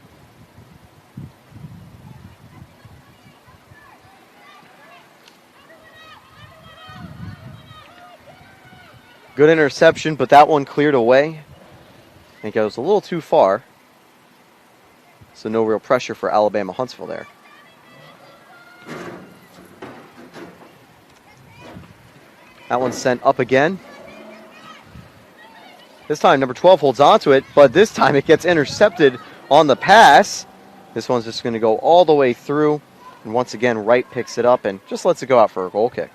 Good interception, but that one cleared away. I think it was a little too far. So no real pressure for Alabama Huntsville there. That one's sent up again. This time number 12 holds on to it, but this time it gets intercepted on the pass. This one's just going to go all the way through. And once again, Wright picks it up and just lets it go out for a goal kick.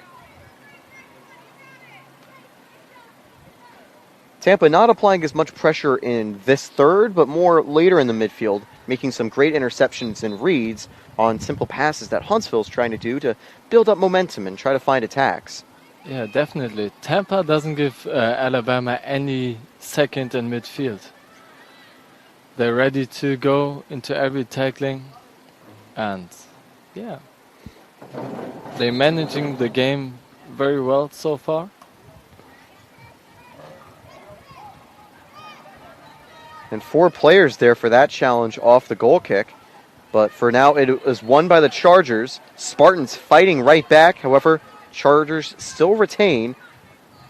Tampa not applying as much pressure in this third, but more later in the midfield, making some great interceptions and reads on simple passes that Huntsville's trying to do to build up momentum and try to find attacks. Yeah, definitely. Tampa doesn't give Alabama any second in midfield. They're ready to go into every tackling, and yeah, they're managing the game very well so far. And 4 players there for that challenge off the goal kick. But for now, it was won by the Chargers. Spartans fighting right back. However, Chargers still retain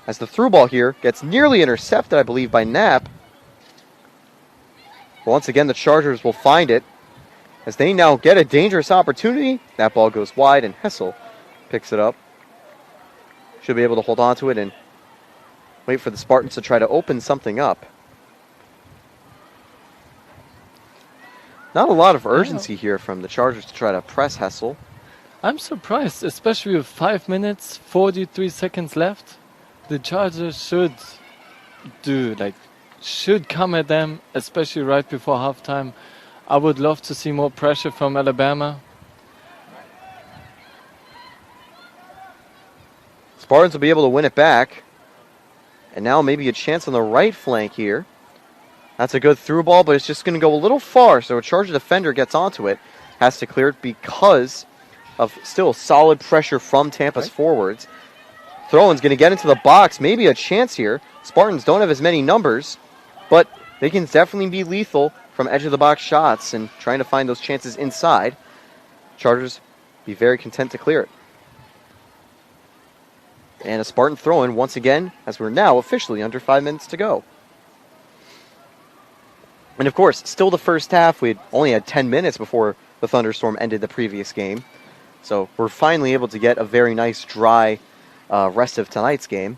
as the through ball here gets nearly intercepted, I believe, by Knapp. Once again, the Chargers will find it as they now get a dangerous opportunity. That ball goes wide, and Hessel picks it up. Should be able to hold on to it and wait for the Spartans to try to open something up. Not a lot of urgency here from the Chargers to try to press Hessel. I'm surprised, especially with 5 minutes, 43 seconds left. The Chargers should come at them, especially right before halftime. I would love to see more pressure from Alabama. Spartans will be able to win it back. And now maybe a chance on the right flank here. That's a good through ball, but it's just going to go a little far, so a Charger defender gets onto it. Has to clear it because of still solid pressure from Tampa's forwards. Throw-in's going to get into the box. Maybe a chance here. Spartans don't have as many numbers, but they can definitely be lethal from edge-of-the-box shots and trying to find those chances inside. Chargers be very content to clear it. And a Spartan throw-in once again, as we're now officially under 5 minutes to go. And of course, still the first half. We only had 10 minutes before the thunderstorm ended the previous game. So we're finally able to get a very nice, dry rest of tonight's game.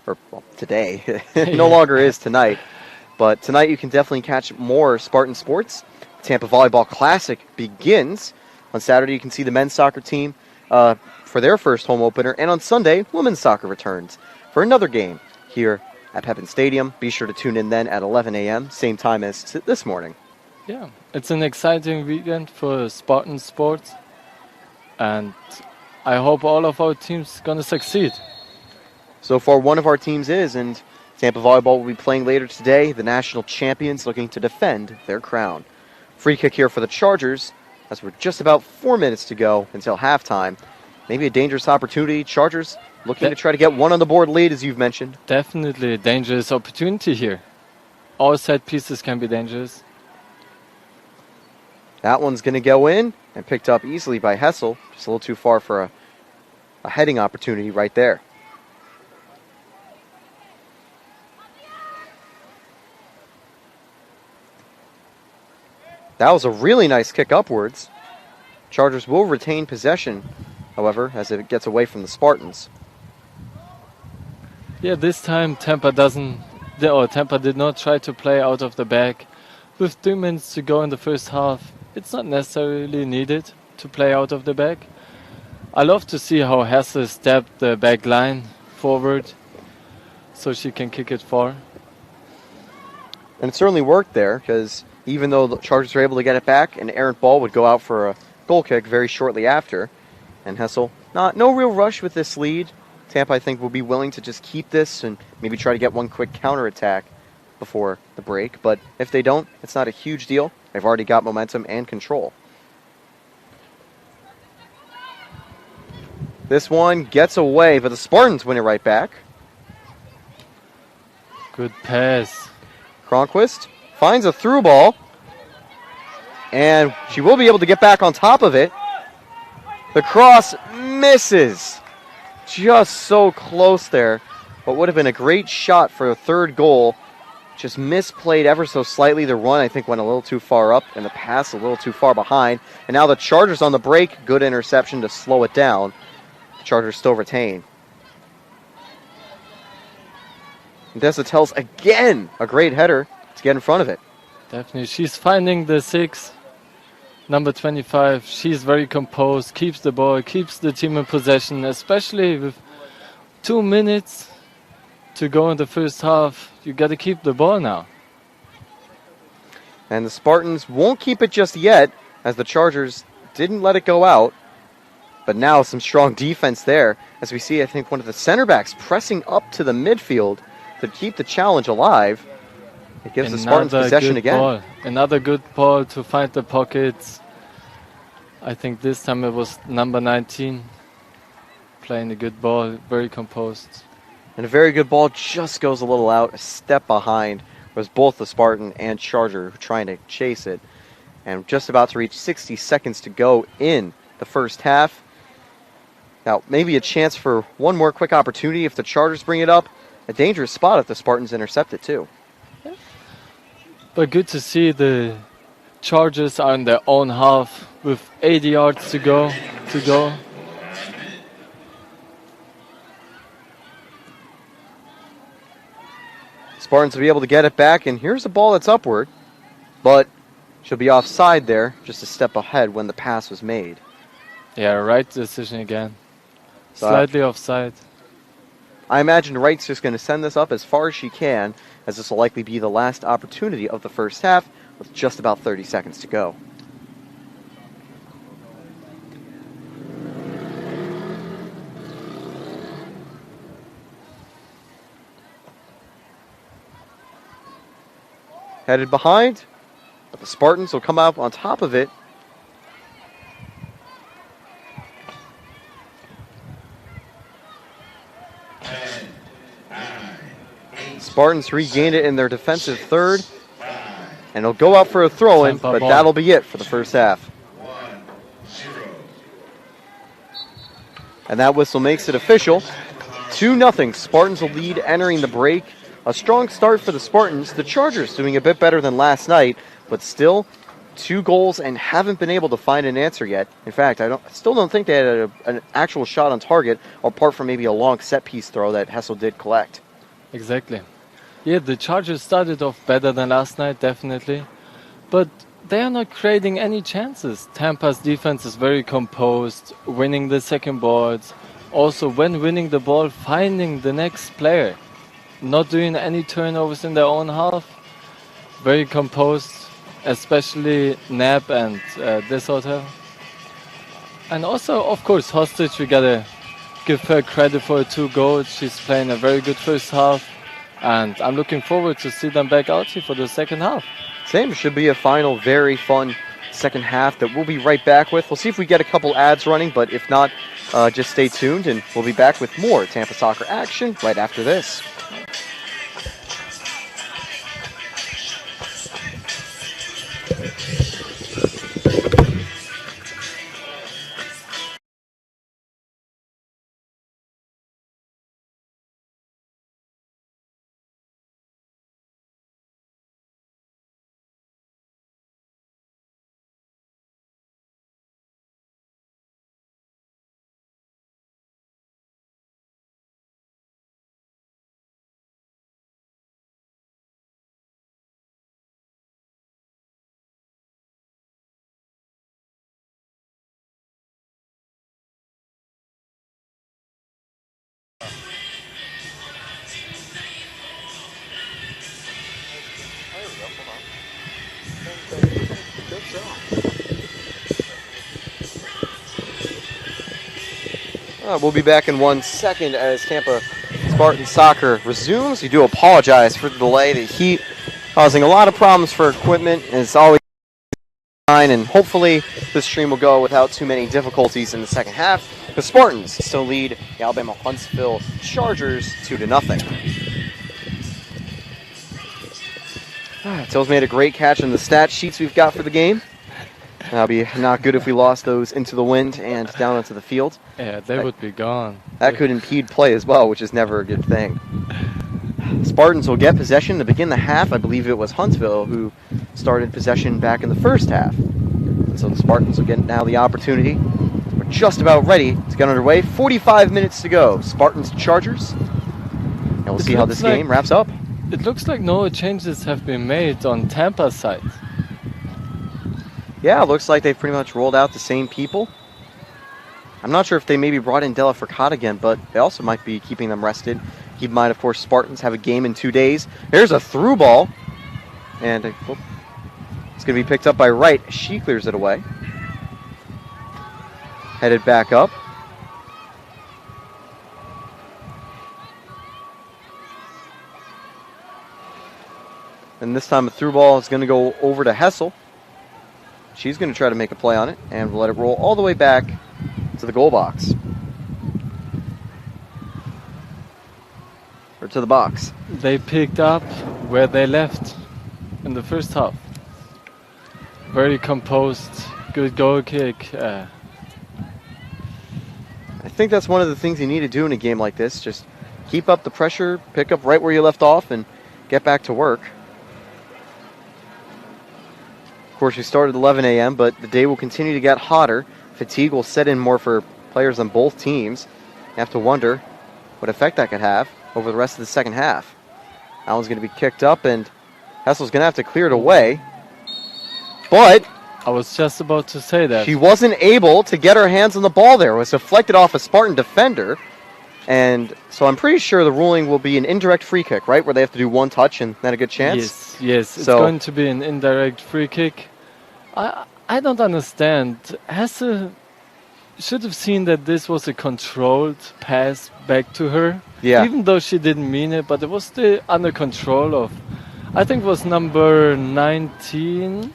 or well, today. It no longer is tonight. But tonight you can definitely catch more Spartan sports. Tampa Volleyball Classic begins. On Saturday you can see the men's soccer team for their first home opener. And on Sunday, women's soccer returns for another game here at Pepin Stadium. Be sure to tune in then at 11 a.m., same time as this morning. Yeah, it's an exciting weekend for Spartan sports. And I hope all of our teams going to succeed. So far, one of our teams is, and Tampa Volleyball will be playing later today. The national champions looking to defend their crown. Free kick here for the Chargers, as we're just about 4 minutes to go until halftime. Maybe a dangerous opportunity. Chargers looking to try to get one on the board lead, as you've mentioned. Definitely a dangerous opportunity here. All set pieces can be dangerous. That one's going to go in and picked up easily by Hessel. Just a little too far for a heading opportunity right there. That was a really nice kick upwards. Chargers will retain possession, however, as it gets away from the Spartans. Yeah, this time Tampa did not try to play out of the back. With 2 minutes to go in the first half, it's not necessarily needed to play out of the back. I love to see how Hesse stepped the back line forward so she can kick it far. And it certainly worked there, because even though the Chargers were able to get it back, an errant ball would go out for a goal kick very shortly after. And Hessel, no real rush with this lead. Tampa, I think, will be willing to just keep this and maybe try to get one quick counterattack before the break. But if they don't, it's not a huge deal. They've already got momentum and control. This one gets away, but the Spartans win it right back. Good pass. Cronquist finds a through ball, and she will be able to get back on top of it. The cross misses. Just so close there. What would have been a great shot for a third goal. Just misplayed ever so slightly. The run, I think, went a little too far up, and the pass a little too far behind. And now the Chargers on the break. Good interception to slow it down. The Chargers still retain. Desautel's again a great header to get in front of it. Definitely. She's finding the 6. Number 25. She's very composed, keeps the ball, keeps the team in possession, especially with 2 minutes to go in the first half. You got to keep the ball now. And the Spartans won't keep it just yet, as the Chargers didn't let it go out. But now some strong defense there, as we see, I think, one of the center backs pressing up to the midfield to keep the challenge alive. It gives the Spartans possession again. Ball. Another good ball to find the pockets. I think this time it was number 19 playing a good ball, very composed. And a very good ball just goes a little out, a step behind was both the Spartan and Charger trying to chase it. And just about to reach 60 seconds to go in the first half. Now, maybe a chance for one more quick opportunity if the Chargers bring it up. A dangerous spot if the Spartans intercept it too. But good to see the Chargers are in their own half with 80 yards to go. Spartans will be able to get it back, and here's a ball that's upward, but she'll be offside there, just a step ahead when the pass was made. Yeah, right decision again. Slightly offside. I imagine Wright's just going to send this up as far as she can, as this will likely be the last opportunity of the first half, with just about 30 seconds to go. Headed behind, but the Spartans will come up on top of it. Spartans regained it in their defensive third, and it'll go out for a throw-in, but that'll be it for the first half. And that whistle makes it official. 2-0, Spartans will lead entering the break. A strong start for the Spartans. The Chargers doing a bit better than last night, but still 2 goals and haven't been able to find an answer yet. In fact, I still don't think they had an actual shot on target, apart from maybe a long set-piece throw that Hessel did collect. Exactly. Yeah, the Chargers started off better than last night, definitely. But they are not creating any chances. Tampa's defense is very composed, winning the second boards. Also, when winning the ball, finding the next player. Not doing any turnovers in their own half. Very composed, especially Knapp and this hotel. And also, of course, Hostage, we gotta give her credit for her 2 goals. She's playing a very good first half. And I'm looking forward to see them back out here for the second half. Same, should be a final, very fun second half that we'll be right back with. We'll see if we get a couple ads running, but if not, just stay tuned and we'll be back with more Tampa soccer action right after this. We'll be back in 1 second as Tampa Spartan soccer resumes. We do apologize for the delay. The heat causing a lot of problems for equipment. It's always fine, and hopefully this stream will go without too many difficulties in the second half. The Spartans still lead the Alabama Huntsville Chargers 2-0. Till's made a great catch in the stat sheets we've got for the game. That'll be not good if we lost those into the wind and down onto the field. Yeah, they would be gone. That could impede play as well, which is never a good thing. Spartans will get possession to begin the half. I believe it was Huntsville who started possession back in the first half. And so the Spartans will get now the opportunity. We're just about ready to get underway. 45 minutes to go. Spartans Chargers. And we'll see how this game wraps up. It looks like no changes have been made on Tampa's side. Yeah, it looks like they've pretty much rolled out the same people. I'm not sure if they maybe brought in Della Furcada again, but they also might be keeping them rested. Keep in mind, of course, Spartans have a game in 2 days. There's a through ball. And it's going to be picked up by Wright. She clears it away. Headed back up. And this time a through ball is going to go over to Hessel. She's going to try to make a play on it, and we'll let it roll all the way back to the goal box. Or to the box. They picked up where they left in the first half. Very composed, good goal kick. I think that's one of the things you need to do in a game like this. Just keep up the pressure, pick up right where you left off, and get back to work. Of course, we started at 11 a.m., but the day will continue to get hotter. Fatigue will set in more for players on both teams. You have to wonder what effect that could have over the rest of the second half. That one's going to be kicked up, and Hessel's going to have to clear it away. But I was just about to say that. She wasn't able to get her hands on the ball there. It was deflected off a Spartan defender. And so I'm pretty sure the ruling will be an indirect free kick, right? Where they have to do one touch and then a good chance? Yes. It's going to be an indirect free kick. I don't understand. Hesse should have seen that this was a controlled pass back to her. Yeah. Even though she didn't mean it, but it was still under control of, I think it was number 19.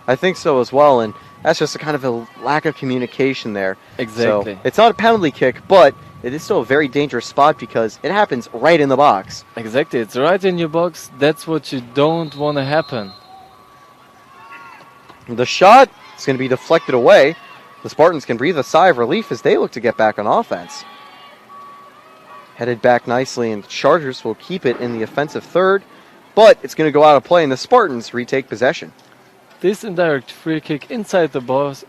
I think so as well, and that's just a kind of a lack of communication there. Exactly. So it's not a penalty kick, but it is still a very dangerous spot because it happens right in the box. Exactly. It's right in your box. That's what you don't want to happen. The shot is going to be deflected away. The Spartans can breathe a sigh of relief as they look to get back on offense. Headed back nicely, and the Chargers will keep it in the offensive third, but it's going to go out of play, and the Spartans retake possession. This indirect free kick inside the box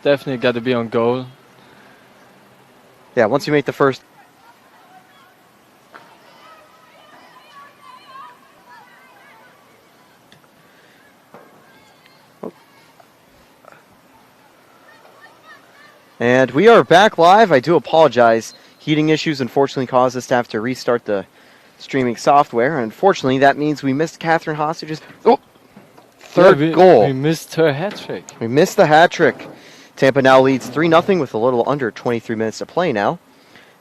definitely got to be on goal. Yeah, once you make the first... And we are back live. I do apologize. Heating issues unfortunately caused us to have to restart the streaming software. And unfortunately, that means we missed Catherine Hostage's third goal. We missed her hat trick. We missed the hat trick. Tampa now leads 3-0 with a little under 23 minutes to play now.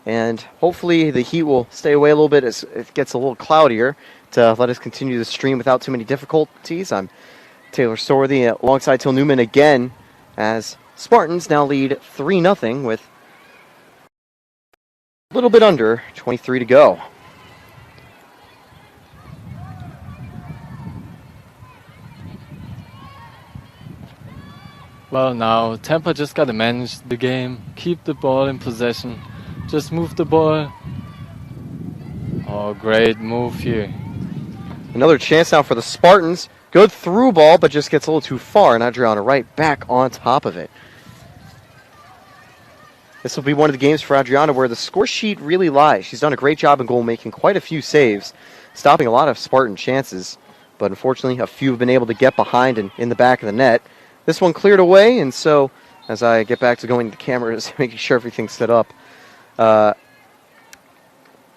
And hopefully the heat will stay away a little bit as it gets a little cloudier to let us continue the stream without too many difficulties. I'm Taylor Storthy alongside Till Newman again as Spartans now lead 3-0 with a little bit under 23 to go. Well, now Tampa just got to manage the game, keep the ball in possession, just move the ball. Oh, great move here. Another chance now for the Spartans. Good through ball, but just gets a little too far, and Adriana right back on top of it. This will be one of the games for Adriana where the score sheet really lies. She's done a great job in goal, making quite a few saves, stopping a lot of Spartan chances, but unfortunately a few have been able to get behind and in the back of the net. This one cleared away, and so as I get back to going to the cameras, making sure everything's set up,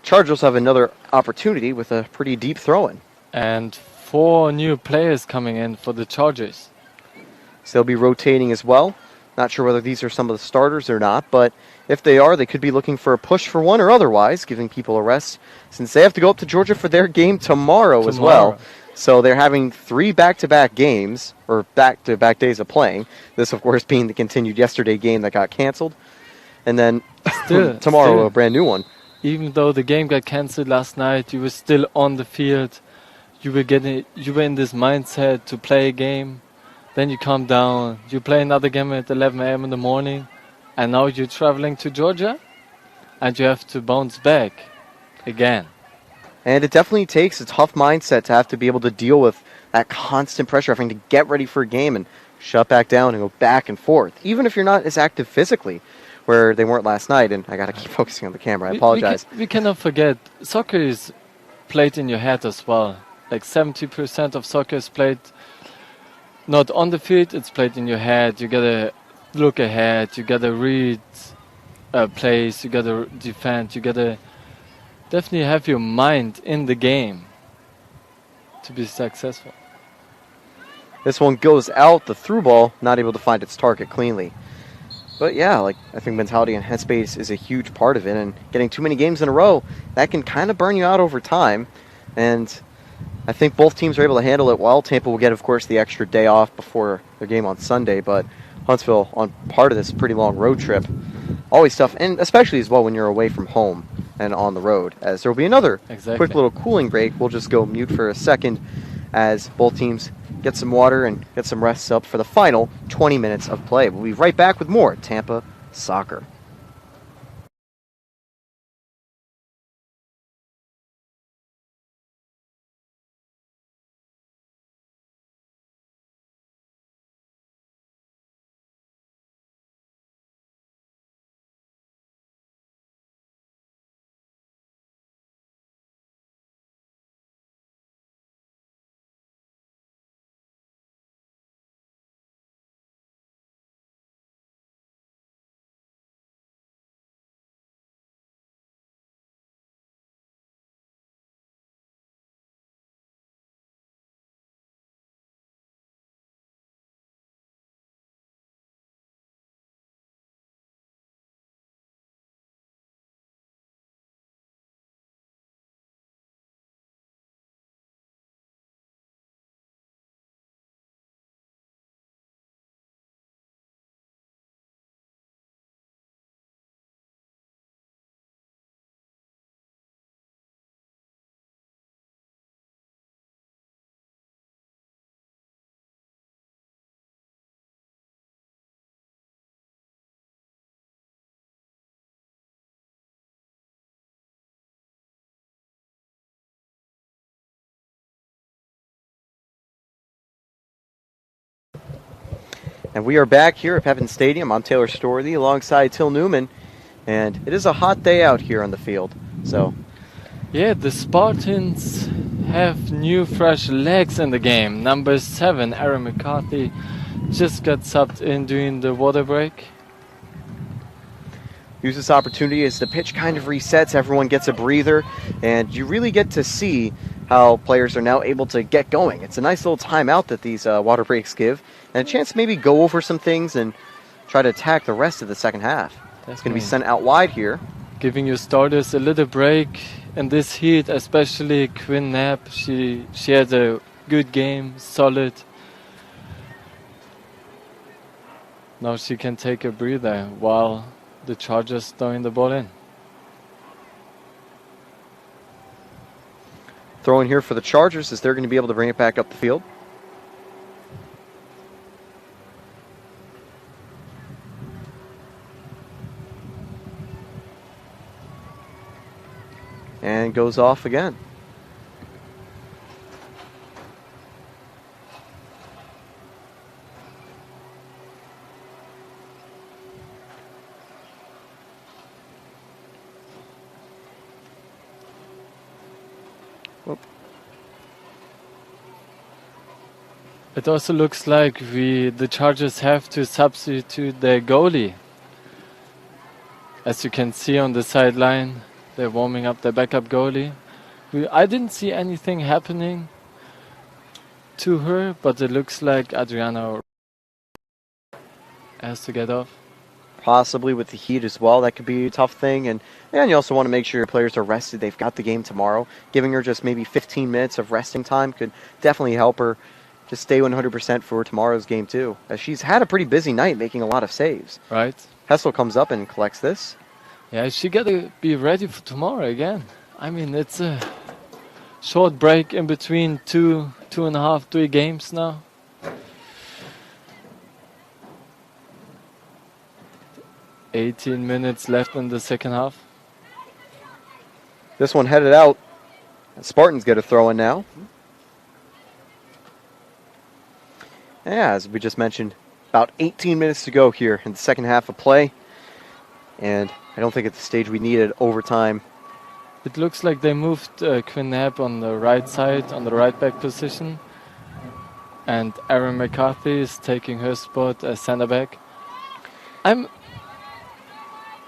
Chargers have another opportunity with a pretty deep throw-in. And 4 new players coming in for the Chargers. So they'll be rotating as well. Not sure whether these are some of the starters or not, but if they are, they could be looking for a push for one or otherwise, giving people a rest, since they have to go up to Georgia for their game tomorrow as well. So they're having 3 back-to-back games, or back-to-back days of playing. This, of course, being the continued yesterday game that got canceled. And then tomorrow, a brand new one. Even though the game got cancelled last night, you were still on the field. You were in this mindset to play a game. Then you calm down. You play another game at 11 a.m. in the morning. And now you're traveling to Georgia. And you have to bounce back again. And it definitely takes a tough mindset to have to be able to deal with that constant pressure, having to get ready for a game and shut back down and go back and forth. Even if you're not as active physically, where they weren't last night. And I got to keep focusing on the camera. I apologize. We cannot forget, soccer is played in your head as well. Like 70% of soccer is played not on the field, it's played in your head. You gotta look ahead, you gotta read plays, you gotta defend, you gotta definitely have your mind in the game to be successful. This one goes out, the through ball, not able to find its target cleanly. But yeah, I think mentality and headspace is a huge part of it, and getting too many games in a row, that can kind of burn you out over time. And I think both teams are able to handle it well. Tampa will get, of course, the extra day off before their game on Sunday, but Huntsville on part of this pretty long road trip. Always tough, and especially as well when you're away from home and on the road, as there will be another quick little cooling break. We'll just go mute for a second as both teams get some water and get some rests up for the final 20 minutes of play. We'll be right back with more Tampa Soccer. And we are back here at Pepin Stadium. I'm Taylor Storthy alongside Till Newman. And it is a hot day out here on the field. So, yeah, the Spartans have new fresh legs in the game. Number 7, Aaron McCarthy, just got subbed in during the water break. use this opportunity as the pitch kind of resets, everyone gets a breather, and you really get to see how players are now able to get going. It's a nice little timeout that these water breaks give, and a chance to maybe go over some things and try to attack the rest of the second half. It's going to be sent out wide here. Giving your starters a little break in this heat, especially Quinn Knapp. She had a good game, solid. Now she can take a breather while the Chargers throwing the ball in. Throw in here for the Chargers as they're going to be able to bring it back up the field. And goes off again. It also looks like the Chargers have to substitute their goalie. As you can see on the sideline, they're warming up their backup goalie. I didn't see anything happening to her, but it looks like Adriana has to get off. Possibly with the heat as well, that could be a tough thing. And you also want to make sure your players are rested. They've got the game tomorrow. Giving her just maybe 15 minutes of resting time could definitely help her to stay 100% for tomorrow's game too, as she's had a pretty busy night making a lot of saves. Right. Hessel comes up and collects this. Yeah, she got to be ready for tomorrow again. I mean, it's a short break in between two and a half, 3 games now. "18 minutes left in the second half. This one headed out. Spartans get a throw in now. Yeah, as we just mentioned, about 18 minutes to go here in the second half of play. And I don't think at the stage we needed overtime. It looks like they moved Quinn Knapp on the right side, on the right back position. And Erin McCarthy is taking her spot as center back.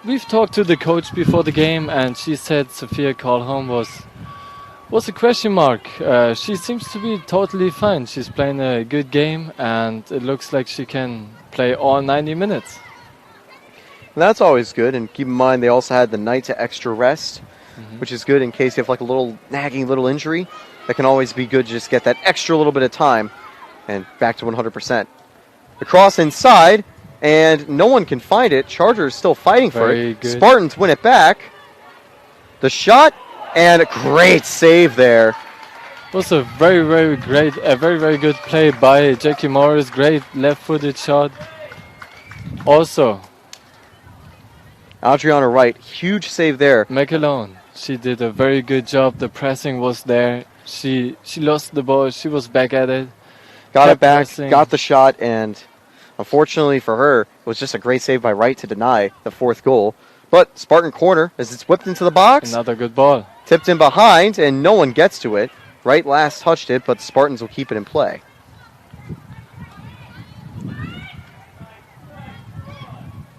We've talked to the coach before the game, and she said Sophia Karlholm was a question mark. She seems to be totally fine. She's playing a good game, and it looks like she can play all 90 minutes. And that's always good. And keep in mind, they also had the night to extra rest, which is good in case you have like a little nagging little injury. That can always be good to just get that extra little bit of time and back to 100%. The cross inside, and no one can find it. Chargers still fighting for it. Good. Spartans win it back. The shot, and a great save there. It was a very, very good play by Jackie Morris. Great left-footed shot. Also, Adriana Wright, huge save there. McAlone, she did a very good job. The pressing was there. She lost the ball. She was back at it. Got it back, pressing. got the shot, and unfortunately for her, it was just a great save by Wright to deny the 4th goal. But Spartan corner, as it's whipped into the box. Another good ball. Tipped in behind, and no one gets to it. Wright last touched it, but the Spartans will keep it in play.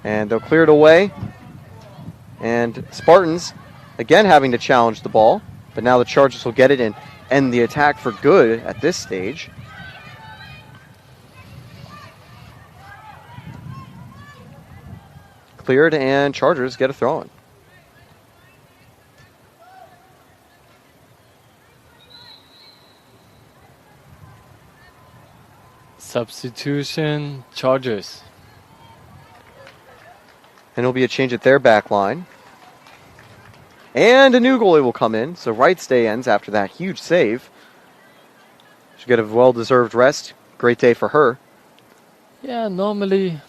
And they'll clear it away. And Spartans, again, having to challenge the ball. But now the Chargers will get it and end the attack for good at this stage. Cleared, and Chargers get a throw-in. Substitution, Chargers. And it'll be a change at their back line. And a new goalie will come in. So Wright's day ends after that huge save. She'll get a well-deserved rest. Great day for her. Yeah, normally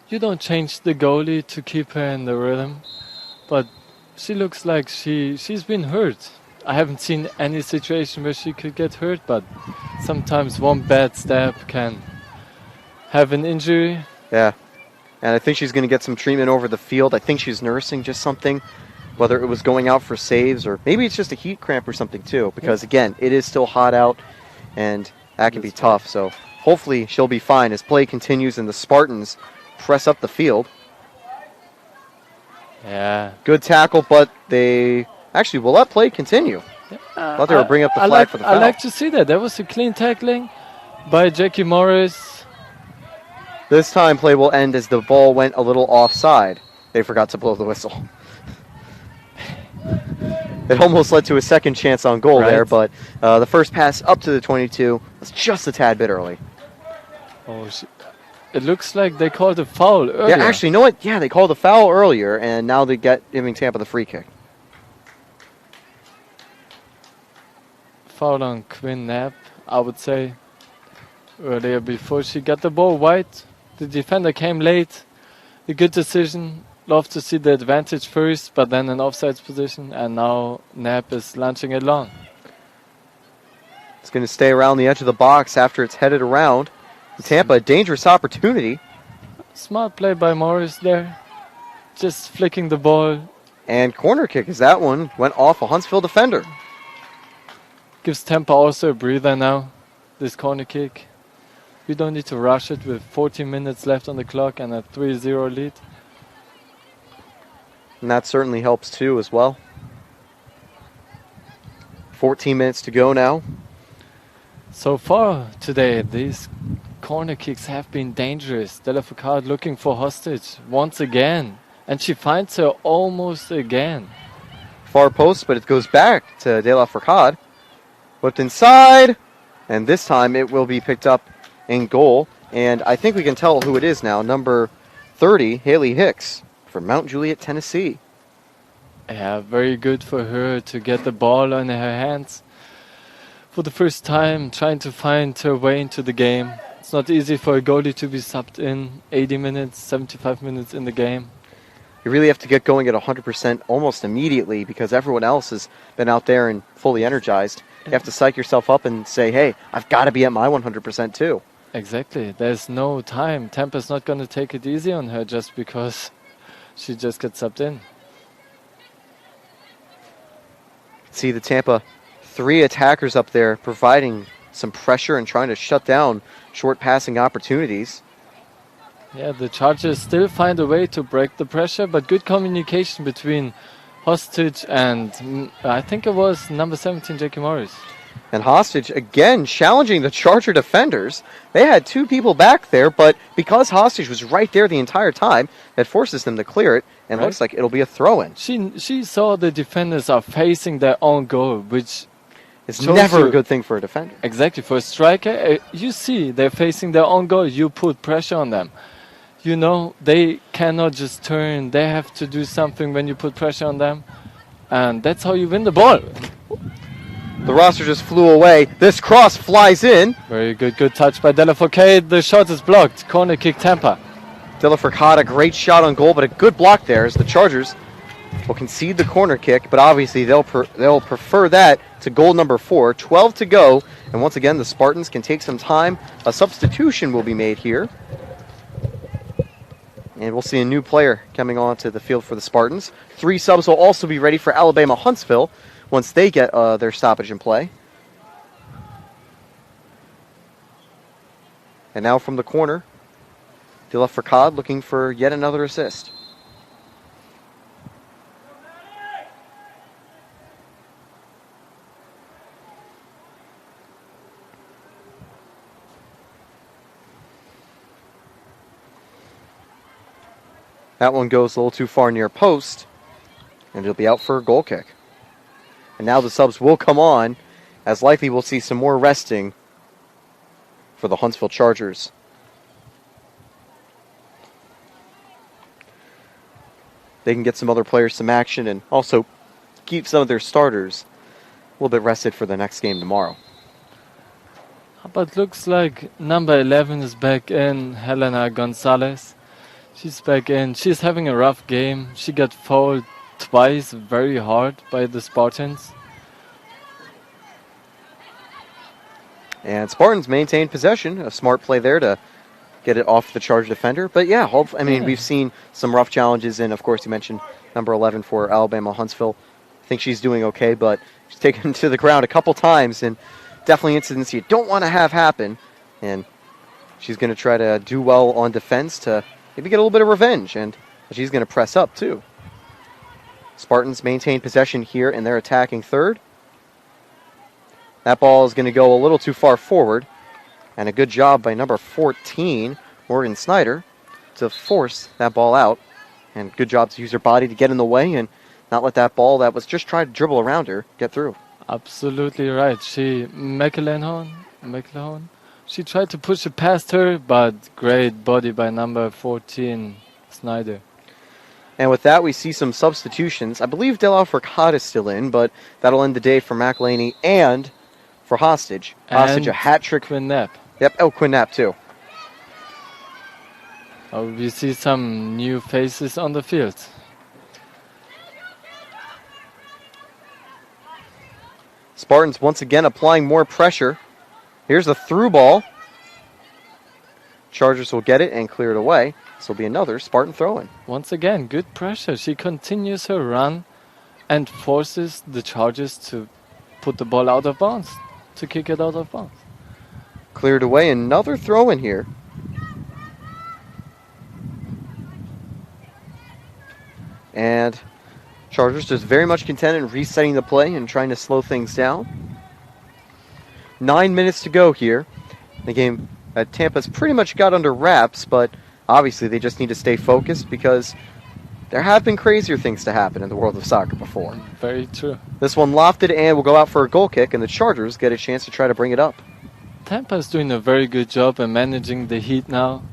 you don't change the goalie to keep her in the rhythm. But she looks like she's been hurt. I haven't seen any situation where she could get hurt, but sometimes one bad step can have an injury. Yeah. And I think she's going to get some treatment over the field. I think she's nursing just something, whether it was going out for saves or maybe it's just a heat cramp or something too. Because, again, it is still hot out, and that can be tough. So hopefully she'll be fine as play continues and the Spartans press up the field. Yeah. Good tackle, but they actually will let play continue. Thought they were bringing up the flag for the foul. I like to see that. That was a clean tackling by Jackie Morris. This time play will end as the ball went a little offside. They forgot to blow the whistle. It almost led to a second chance on goal there, but the first pass up to the 22 was just a tad bit early. Oh, it looks like they called a foul earlier. Yeah, actually, you know what? Yeah, they called a foul earlier, and now they giving Tampa the free kick. Foul on Quinn Knapp, I would say. Earlier before she got the ball wide. The defender came late. A good decision. Love to see the advantage first, but then an offside position, and now Knapp is launching it long. It's going to stay around the edge of the box after it's headed around. Tampa, a dangerous opportunity. Smart play by Morris there. Just flicking the ball. And corner kick as that one went off a Huntsville defender. Gives Tampa also a breather now, this corner kick. We don't need to rush it with 14 minutes left on the clock and a 3-0 lead. And that certainly helps too as well. 14 minutes to go now. So far today, these corner kicks have been dangerous. Della Foucault looking for hostage once again. And she finds her almost again. Far post, but it goes back to De La Fourcade. Whipped inside. And this time it will be picked up in goal. And I think we can tell who it is now. Number 30, Haley Hicks from Mount Juliet, Tennessee. Yeah, very good for her to get the ball in her hands. For the first time, trying to find her way into the game. It's not easy for a goalie to be subbed in 80 minutes, 75 minutes in the game. You really have to get going at 100% almost immediately because everyone else has been out there and fully energized. You have to psych yourself up and say, hey, I've got to be at my 100% too. Exactly. There's no time. Tampa's not going to take it easy on her just because she just gets subbed in. See the Tampa 3 attackers up there providing some pressure and trying to shut down short passing opportunities. Yeah, the Chargers still find a way to break the pressure, but good communication between Hostage and I think it was number 17, Jackie Morris. And Hostage, again, challenging the Charger defenders. They had 2 people back there, but because Hostage was right there the entire time, it forces them to clear it, and looks like it'll be a throw-in. She saw the defenders are facing their own goal, which is never a good thing for a defender. Exactly. For a striker, you see they're facing their own goal. You put pressure on them. You know, they cannot just turn. They have to do something when you put pressure on them. And that's how you win the ball. The roster just flew away. This cross flies in. Very good. Good touch by Della Fourcade. The shot is blocked. Corner kick Tampa. Della Fourcade, a great shot on goal, but a good block there as the Chargers will concede the corner kick. But obviously they'll prefer that to goal number 4. 12 to go. And once again, the Spartans can take some time. A substitution will be made here. And we'll see a new player coming onto the field for the Spartans. 3 subs will also be ready for Alabama Huntsville once they get their stoppage in play. And now from the corner, De La Fourcade looking for yet another assist. That one goes a little too far near post, and it'll be out for a goal kick. And now the subs will come on, as likely we'll see some more resting for the Huntsville Chargers. They can get some other players some action and also keep some of their starters a little bit rested for the next game tomorrow. But looks like number 11 is back in, Helena Gonzalez. She's back in. She's having a rough game. She got fouled twice very hard by the Spartans. And Spartans maintain possession. A smart play there to get it off the Charge defender. But yeah, we've seen some rough challenges. And of course, you mentioned number 11 for Alabama Huntsville. I think she's doing okay, but she's taken to the ground a couple times. And definitely incidents you don't want to have happen. And she's going to try to do well on defense to maybe get a little bit of revenge. And she's going to press up too. Spartans maintain possession here in their attacking third. That ball is going to go a little too far forward. And a good job by number 14, Morgan Snyder, to force that ball out. And good job to use her body to get in the way and not let that ball that was just trying to dribble around her get through. Absolutely right. McElhenhorn, she tried to push it past her, but great body by number 14, Snyder. And with that, we see some substitutions. I believe Del Alfricad is still in, but that'll end the day for McElhaney and for Hostage. Hostage, a hat trick. Quinn Knapp. Yep, Quinn Knapp too. Oh, we see some new faces on the field. Spartans once again applying more pressure. Here's the through ball. Chargers will get it and clear it away. This will be another Spartan throw-in. Once again, good pressure. She continues her run and forces the Chargers to put the ball out of bounds, to kick it out of bounds. Cleared away, another throw-in here. And Chargers just very much content in resetting the play and trying to slow things down. 9 minutes to go here. The game at Tampa's pretty much got under wraps, but obviously they just need to stay focused because there have been crazier things to happen in the world of soccer before. Very true. This one lofted and will go out for a goal kick, and the Chargers get a chance to try to bring it up. Tampa is doing a very good job in managing the heat now.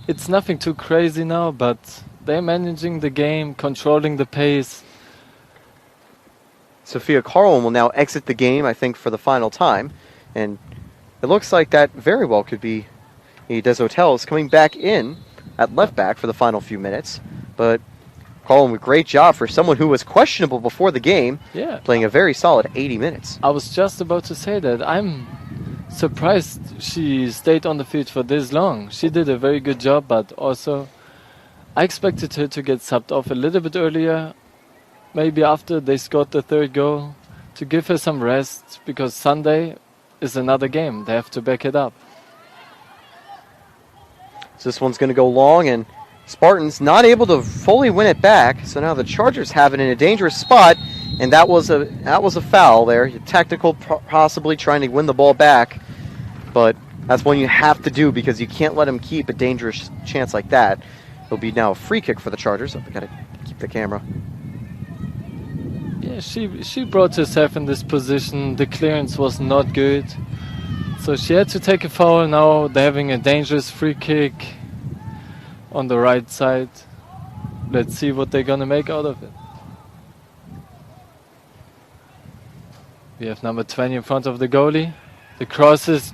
It's nothing too crazy now, but they're managing the game, controlling the pace. Sophia Carlin will now exit the game, I think, for the final time. And it looks like that very well could be Des Hotels coming back in at left back for the final few minutes. But Carlin, a great job for someone who was questionable before the game, playing a very solid 80 minutes. I was just about to say that. I'm surprised she stayed on the field for this long. She did a very good job, but also I expected her to get subbed off a little bit earlier, maybe after they scored the third goal, to give her some rest, because Sunday is another game. They have to back it up. So this one's going to go long, and Spartans not able to fully win it back. So now the Chargers have it in a dangerous spot, and that was a foul there. Tactical, possibly trying to win the ball back, but that's one you have to do because you can't let them keep a dangerous chance like that. It'll be now a free kick for the Chargers. I got to keep the camera. Yeah, she brought herself in this position. The clearance was not good, so she had to take a foul. Now they're having a dangerous free kick on the right side. Let's see what they're gonna make out of it. We have number 20 in front of the goalie. The cross is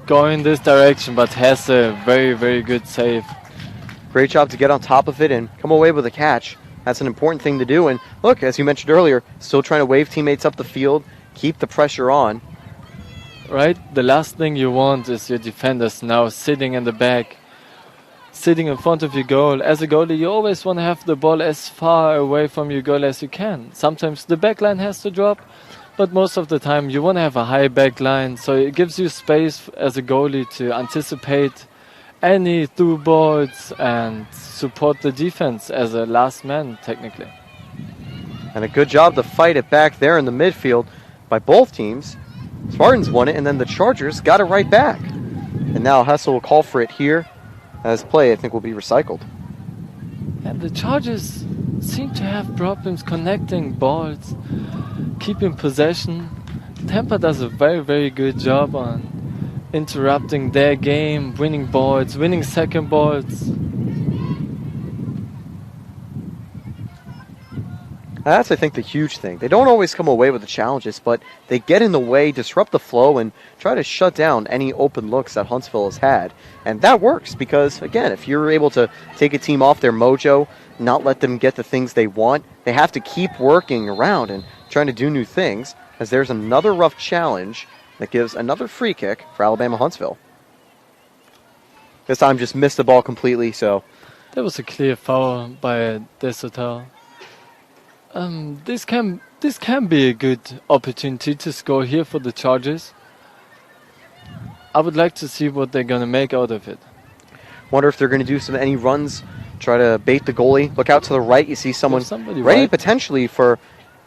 going this direction, but has a very, very good save. Great job to get on top of it and come away with a catch. That's an important thing to do. And look, as you mentioned earlier, still trying to wave teammates up the field, keep the pressure on. Right? The last thing you want is your defenders now sitting in the back, sitting in front of your goal. As a goalie, you always want to have the ball as far away from your goal as you can. Sometimes the back line has to drop, but most of the time you want to have a high back line, so it gives you space as a goalie to anticipate any through balls and support the defense as a last man, technically. And a good job to fight it back there in the midfield by both teams. Spartans won it, and then the Chargers got it right back. And now Hessel will call for it here, as play, I think, will be recycled. And the Chargers seem to have problems connecting balls, keeping possession. Tampa does a very, very good job on interrupting their game, winning balls, winning second balls. That's, I think, the huge thing. They don't always come away with the challenges, but they get in the way, disrupt the flow, and try to shut down any open looks that Huntsville has had. And that works because, again, if you're able to take a team off their mojo, not let them get the things they want, they have to keep working around and trying to do new things, as there's another rough challenge that gives another free kick for Alabama Huntsville. This time just missed the ball completely, so... That was a clear foul by Des Hotels. This can be a good opportunity to score here for the Chargers. I would like to see what they're going to make out of it. Wonder if they're going to do any runs Try to bait the goalie. Look out to the right. You see someone somebody ready right. potentially for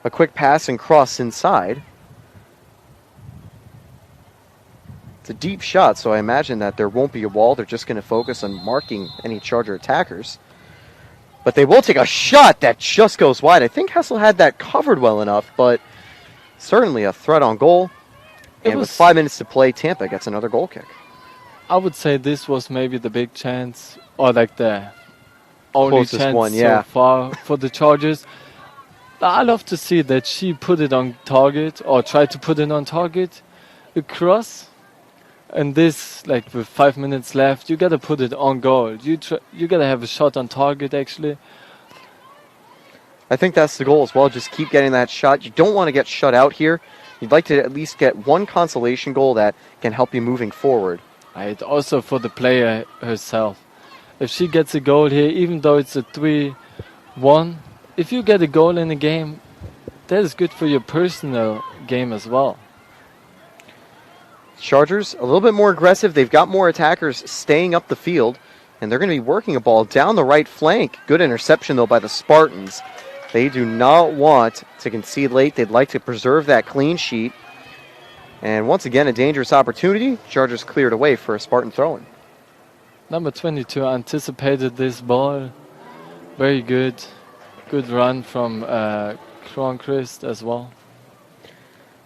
a quick pass and cross inside. It's a deep shot, so I imagine that there won't be a wall. They're just going to focus on marking any Charger attackers. But they will take a shot that just goes wide. I think Hessel had that covered well enough, but certainly a threat on goal. And with 5 minutes to play, Tampa gets another goal kick. I would say this was maybe the big chance, or like the only Closest chance one, yeah. so far for the Chargers. I love to see that she put it on target, or tried to put it on target, across. And this, like with 5 minutes left, you gotta put it on goal. You gotta have a shot on target, actually. I think that's the goal as well. Just keep getting that shot. You don't want to get shut out here. You'd like to at least get one consolation goal that can help you moving forward. Right, also for the player herself. If she gets a goal here, even though it's a 3-1, if you get a goal in a game, that is good for your personal game as well. Chargers, a little bit more aggressive. They've got more attackers staying up the field, and they're going to be working a ball down the right flank. Good interception, though, by the Spartans. They do not want to concede late. They'd like to preserve that clean sheet. And once again, a dangerous opportunity. Chargers cleared away for a Spartan throw-in. Number 22 anticipated this ball. Very good. Good run from Cronquist as well.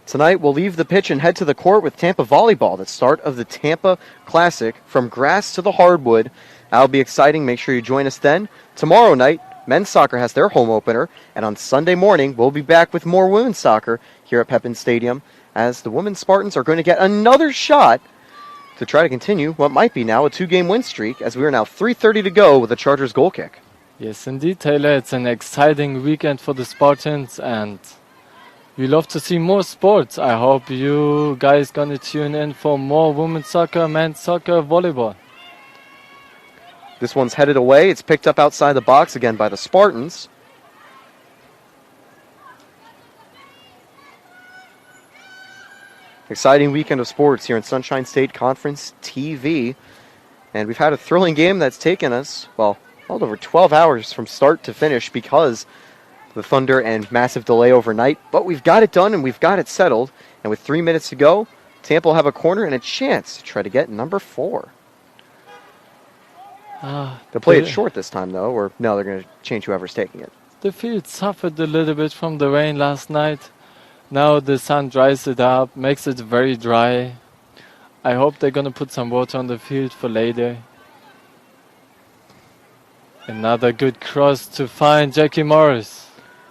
Tonight, we'll leave the pitch and head to the court with Tampa Volleyball, the start of the Tampa Classic, from grass to the hardwood. That'll be exciting. Make sure you join us then. Tomorrow night, men's soccer has their home opener, and on Sunday morning, we'll be back with more women's soccer here at Pepin Stadium, as the women's Spartans are going to get another shot to try to continue what might be now a 2-game win streak, as we are now 3:30 to go with the Chargers goal kick. Yes, indeed, Taylor. It's an exciting weekend for the Spartans, and we love to see more sports. I hope you guys gonna tune in for more women's soccer, men's soccer, volleyball. This one's headed away. It's picked up outside the box again by the Spartans. Exciting weekend of sports here in Sunshine State Conference TV. And we've had a thrilling game that's taken us, well over 12 hours from start to finish because of the thunder and massive delay overnight. But we've got it done and we've got it settled. And with 3 minutes to go, Tampa will have a corner and a chance to try to get number 4. They'll play it short this time, though, or no, they're going to change whoever's taking it. The field suffered a little bit from the rain last night. Now the sun dries it up, makes it very dry. I hope they're going to put some water on the field for later. Another good cross to find Jackie Morris.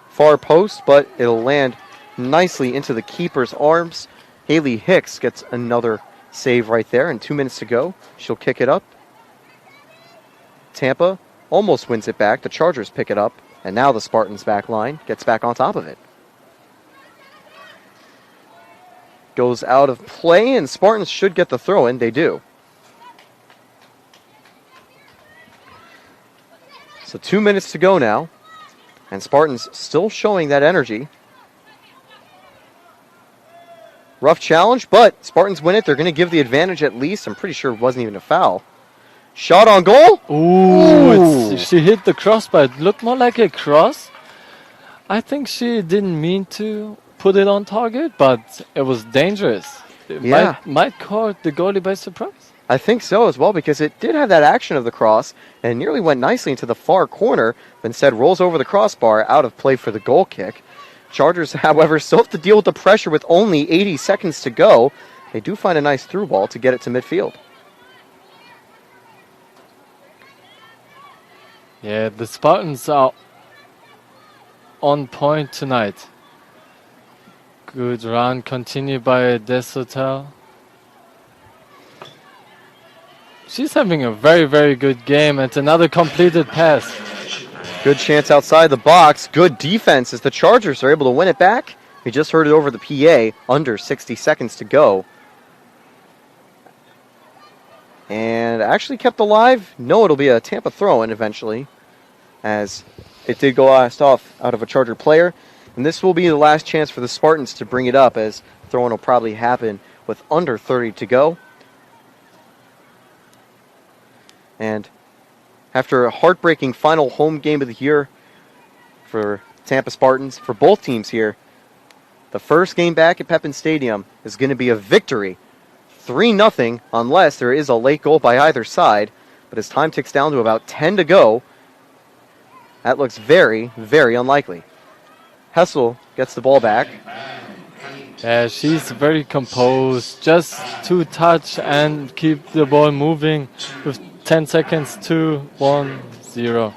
Far post, but it'll land nicely into the keeper's arms. Haley Hicks gets another save right there, and 2 minutes to go. She'll kick it up. Tampa almost wins it back. The Chargers pick it up, and now the Spartans back line gets back on top of it. Goes out of play, and Spartans should get the throw-in. They do. So 2 minutes to go now, and Spartans still showing that energy. Rough challenge, but Spartans win it. They're going to give the advantage at least. I'm pretty sure it wasn't even a foul. Shot on goal. Ooh, she hit the crossbar. It looked more like a cross. I think she didn't mean to put it on target, but it was dangerous. It might caught the goalie by surprise. I think so as well, because it did have that action of the cross and nearly went nicely into the far corner, but instead rolls over the crossbar, out of play for the goal kick. Chargers, however, still have to deal with the pressure with only 80 seconds to go. They do find a nice through ball to get it to midfield. Yeah, the Spartans are on point tonight. Good run, continued by Desautel. She's having a very, very good game, and another completed pass. Good chance outside the box. Good defense as the Chargers are able to win it back. We just heard it over the PA. Under 60 seconds to go. And actually kept alive. No, it'll be a Tampa throw-in eventually, as it did go last off out of a Charger player. And this will be the last chance for the Spartans to bring it up, as throw-in will probably happen with under 30 to go. And after a heartbreaking final home game of the year for Tampa Spartans, for both teams here, the first game back at Pepin Stadium is going to be a victory, 3-0, unless there is a late goal by either side. But as time ticks down to about 10 to go, that looks very, very unlikely. Hessel gets the ball back. Yeah, she's very composed. Just to touch and keep the ball moving with 10 seconds to 1-0.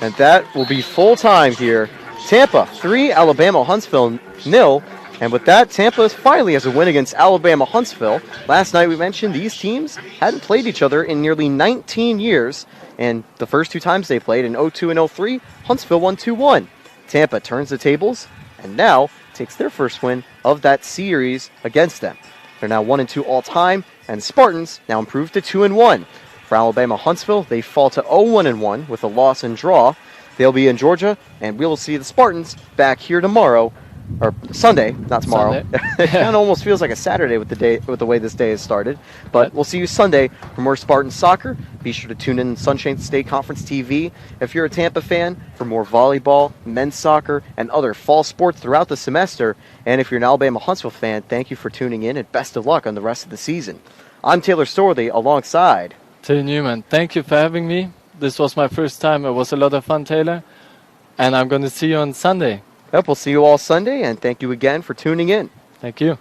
And that will be full time here. Tampa 3, Alabama Huntsville 0. And with that, Tampa finally has a win against Alabama Huntsville. Last night we mentioned these teams hadn't played each other in nearly 19 years. And the first two times they played in 02 and 03, Huntsville won 2-1. Tampa turns the tables and now takes their first win of that series against them. They're now 1-2 all time, and the Spartans now improved to 2-1. For Alabama Huntsville, they fall to 0-1 with a loss and draw. They'll be in Georgia, and we will see the Spartans back here tomorrow, or Sunday, not tomorrow. It kind of almost feels like a Saturday with the way this day has started. But we'll see you Sunday for more Spartan soccer. Be sure to tune in Sunshine State Conference TV. If you're a Tampa fan, for more volleyball, men's soccer, and other fall sports throughout the semester. And if you're an Alabama Huntsville fan, thank you for tuning in, and best of luck on the rest of the season. I'm Taylor Storley alongside Till Newman, thank you for having me. This was my first time. It was a lot of fun, Taylor. And I'm going to see you on Sunday. Yep, we'll see you all Sunday, and thank you again for tuning in. Thank you.